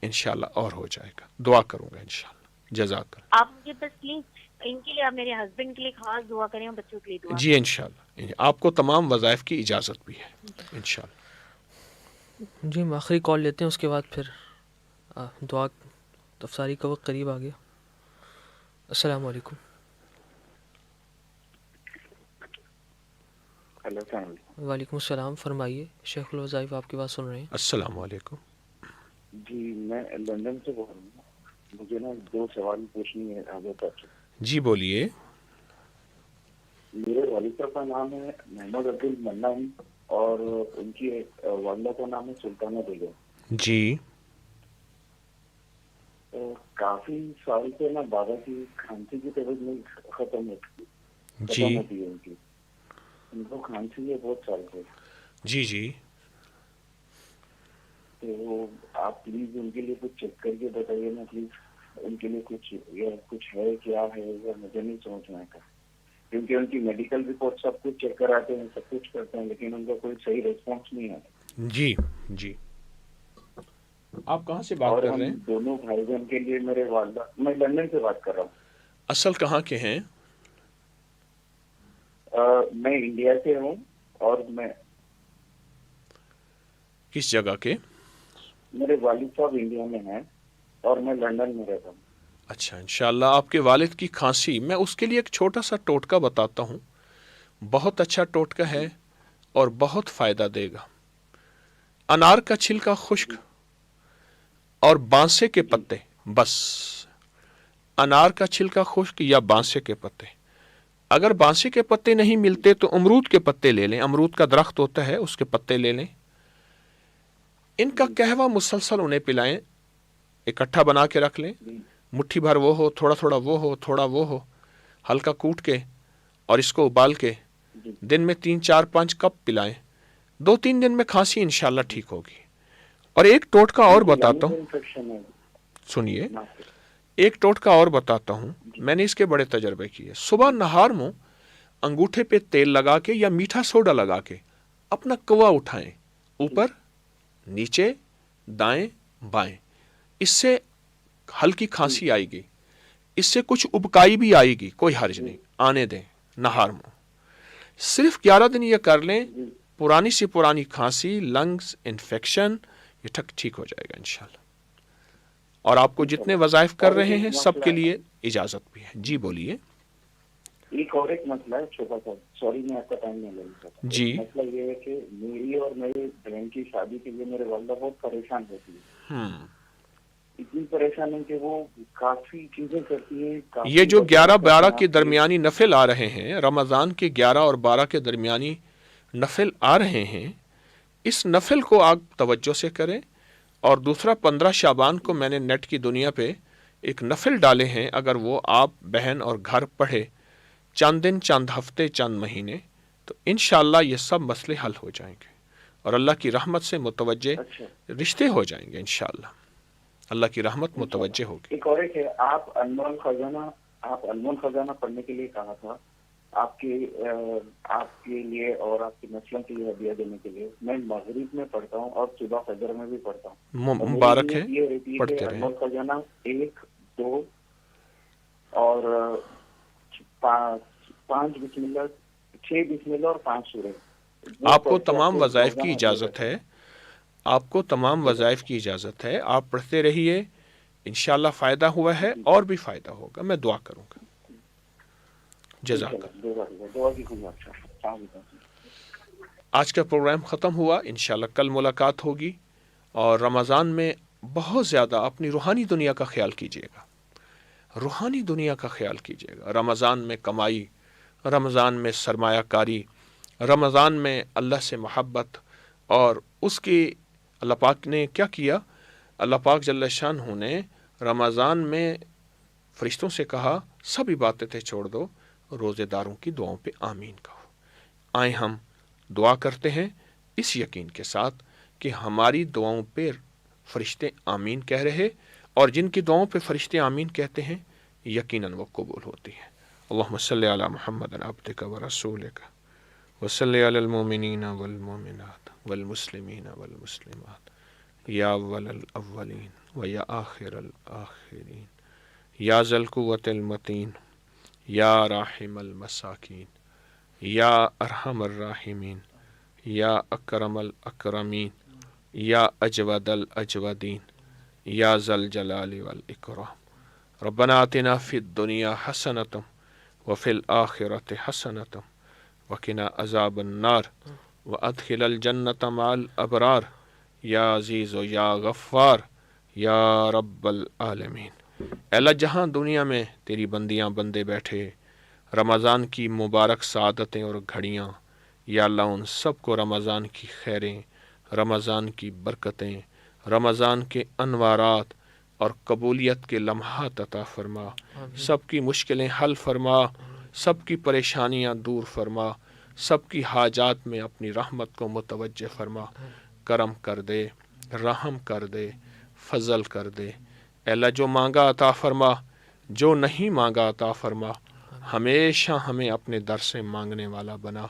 انشاءاللہ اور ہو جائے گا. دعا کروں گا انشاءاللہ. جزاک اللہ. آپ مجھے بس پلیز ان کے لیے, آپ میرے ہسبینڈ کے لیے خاص دعا کریں اور بچوں کے لیے دعا. جی انشاءاللہ آپ کو تمام وظائف کی اجازت بھی ہے انشاءاللہ. جی ہم آخری کال لیتے ہیں, اس کے بعد پھر دعا افطاری کا وقت قریب آ گیا. السلام علیکم. وعلیکم السلام, فرمائیے. شیخ الوظائف آپ کی بات سن رہے ہیں. السلام علیکم. جی میں لندن سے بول رہا ہوں, مجھے نا 2 سوال پوچھنی ہے آپ سے. جی بولیے. میرے والد صاحب کا نام ہے محمد عبد المنان اور ان کی والدہ کا نام ہے سلطانہ بیگم. جی. کافی سال سے نا بابا کی کھانسی کی طبیعت نہیں ختم ہوتی ہے ان کی, ان کو کھانسی ہے بہت سال سے. جی جی. تو آپ پلیز ان کے لیے کچھ چیک کر کے بتائیے نا پلیز, ان کے لیے کچھ ہے کیا ہے, مجھے نہیں سمجھ میں آتا, کیونکہ ان کی میڈیکل رپورٹ سب کچھ چیک کراتے ہیں, سب کچھ کرتے ہیں, لیکن ان کا کوئی صحیح ریسپانس نہیں آتا. جی جی. آپ کہاں سے بات کر رہے ہیں؟ دونوں بھائی بہن کے لیے میرے والدہ, میں لندن سے بات کر رہا ہوں. اصل کہاں کے ہیں؟ میں انڈیا سے ہوں. اور میں کس جگہ کے؟ میرے والد صاحب انڈیا میں ہیں اور میں لندن میں رہتا ہوں. اچھا, انشاءاللہ آپ کے والد کی کھانسی, میں اس کے لیے ایک چھوٹا سا ٹوٹکا بتاتا ہوں, بہت اچھا ٹوٹکا ہے اور بہت فائدہ دے گا. انار کا چھلکا خشک اور بانسے کے پتے, بس انار کا چھلکا خشک یا بانسے کے پتے. اگر بانسے کے پتے نہیں ملتے تو امرود کے پتے لے لیں, امرود کا درخت ہوتا ہے اس کے پتے لے لیں. ان کا قہوہ مسلسل انہیں پلائیں, اکٹھا بنا کے رکھ لیں, مٹھی بھر وہ ہو, تھوڑا تھوڑا وہ ہو, تھوڑا وہ ہو, ہلکا کوٹ کے اور اس کو ابال کے دن میں 3-4-5 کپ پلائیں. 2-3 دن میں کھانسی انشاءاللہ ٹھیک ہوگی. اور ایک ٹوٹکا اور بتاتا ہوں, سنیے, ایک ٹوٹکا اور بتاتا ہوں, میں نے اس کے بڑے تجربے کیے. صبح نہار میں انگوٹھے پہ تیل لگا کے یا میٹھا سوڈا لگا کے اپنا کوا اٹھائیں, اوپر نیچے دائیں بائیں, اس سے ہلکی کھانسی آئے گی, اس سے کچھ ابکائی بھی آئے گی, کوئی حرج نہیں, آنے دیں. نہار میں صرف 11 دن یہ کر لیں, پرانی سی پرانی کھانسی, لنگز انفیکشن یہ ٹھیک ہو جائے گا انشاءاللہ. اور آپ کو جتنے وظائف کر رہے ہیں سب کے لیے اجازت بھی ہے. جی بولیے. ایک مسئلہ ہے چھوٹا سا, سوری میں آپ کا ٹائم نہیں لینا چاہتا. جی. مسئلہ یہ ہے کہ میری اور میری بہن کی شادی کے لیے میرے والدہ بہت پریشان ہوتی ہے. اتنی پریشان ہے کہ وہ کافی چیزیں کرتی ہیں. یہ جو 11-12 کے درمیانی نفل آ رہے ہیں, رمضان کے 11 اور 12 کے درمیانی نفل آ رہے ہیں, اس نفل کو آپ توجہ سے کریں اور دوسرا 15 شعبان کو میں نے نیٹ کی دنیا پہ ایک نفل ڈالے ہیں، اگر وہ آپ بہن اور گھر پڑھے چند دن، چند ہفتے، چند مہینے، تو انشاءاللہ یہ سب مسئلے حل ہو جائیں گے اور اللہ کی رحمت سے متوجہ رشتے ہو جائیں گے انشاءاللہ، اللہ کی رحمت متوجہ ہوگی۔ ایک اور ایک ہے، آپ انمول خزانہ پڑھنے کے لیے کہا تھا، آپ کے لیے اور آپ کے نسلوں کے لیے ہدیہ دینے کے لیے۔ میں مغرب میں پڑھتا ہوں اور صبح فجر میں بھی پڑھتا ہوں۔ مبارک ہے، یہ رہتی ہے پڑھتے کہ رہیں۔ انمول خزانہ 1، 2 اور 5 بسم اللہ، 6 بسم اللہ اور 5 سورہ۔ آپ کو تمام وظائف کی اجازت ہے، آپ کو تمام وظائف کی اجازت ہے، آپ پڑھتے رہیے، انشاءاللہ فائدہ ہوا ہے اور بھی فائدہ ہوگا، میں دعا کروں گا۔ جزاک اللہ۔ آج کا پروگرام ختم ہوا، انشاءاللہ کل ملاقات ہوگی، اور رمضان میں بہت زیادہ اپنی روحانی دنیا کا خیال کیجیے گا، روحانی دنیا کا خیال کیجیے گا۔ رمضان میں کمائی، رمضان میں سرمایہ کاری، رمضان میں اللہ سے محبت، اور اس کی اللہ پاک نے کیا کیا، اللہ پاک جل شانہ نے رمضان میں فرشتوں سے کہا سب عبادتیں چھوڑ دو، روزے داروں کی دعاؤں پہ آمین کہو۔ آئیں ہم دعا کرتے ہیں اس یقین کے ساتھ کہ ہماری دعاؤں پہ فرشتے آمین کہہ رہے، اور جن کی دعاؤں پہ فرشتے آمین کہتے ہیں یقیناً وہ قبول ہوتی ہیں۔ اللہم صلی علی محمد عبدک و رسولک وصلی علی المؤمنین والمؤمنات والمسلمین والمسلمات یا اول الاولین و یا آخر الآخرین یا ذی القوۃ المتین یا راحم المساکین یا ارحم الراحمین یا اکرم الاکرمین یا اجود الاجودین یا ذی الجلال والاکرام۔ ربنا آتنا فی الدنیا حسنۃ وفی الآخرۃ حسنۃ وقنا عذاب النار وادخل الجنۃ مع الابرار یا عزیز و یا غفار یا رب العالمین۔ اے اللہ، جہاں دنیا میں تیری بندیاں بندے بیٹھے، رمضان کی مبارک سعادتیں اور گھڑیاں، یا اللہ ان سب کو رمضان کی خیریں، رمضان کی برکتیں، رمضان کے انوارات اور قبولیت کے لمحات عطا فرما، سب کی مشکلیں حل فرما، سب کی پریشانیاں دور فرما، سب کی حاجات میں اپنی رحمت کو متوجہ فرما، کرم کر دے، رحم کر دے، فضل کر دے۔ اے اللہ، جو مانگا عطا فرما، جو نہیں مانگا عطا فرما، ہمیشہ ہمیں اپنے در سے مانگنے والا بنا۔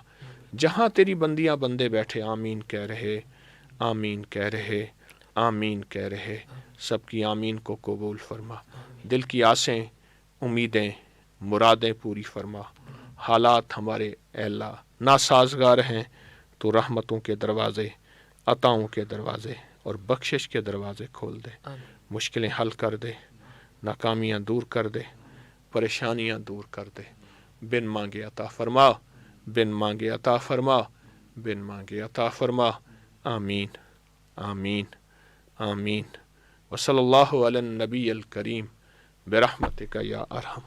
جہاں تیری بندیاں بندے بیٹھے آمین کہہ رہے، آمین کہہ رہے، آمین کہہ رہے، سب کی آمین کو قبول فرما۔ دل کی آسیں، امیدیں، مرادیں پوری فرما۔ حالات ہمارے اے اللہ ناسازگار ہیں، تو رحمتوں کے دروازے، عطاؤں کے دروازے اور بخشش کے دروازے کھول دے، مشکلیں حل کر دے، ناکامیاں دور کر دے، پریشانیاں دور کر دے۔ بن مانگے عطا فرما، بن مانگے عطا فرما، بن مانگے عطا فرما۔ آمین آمین آمین۔ وصلی اللہ علی النبی الکریم برحمتک یا ارحم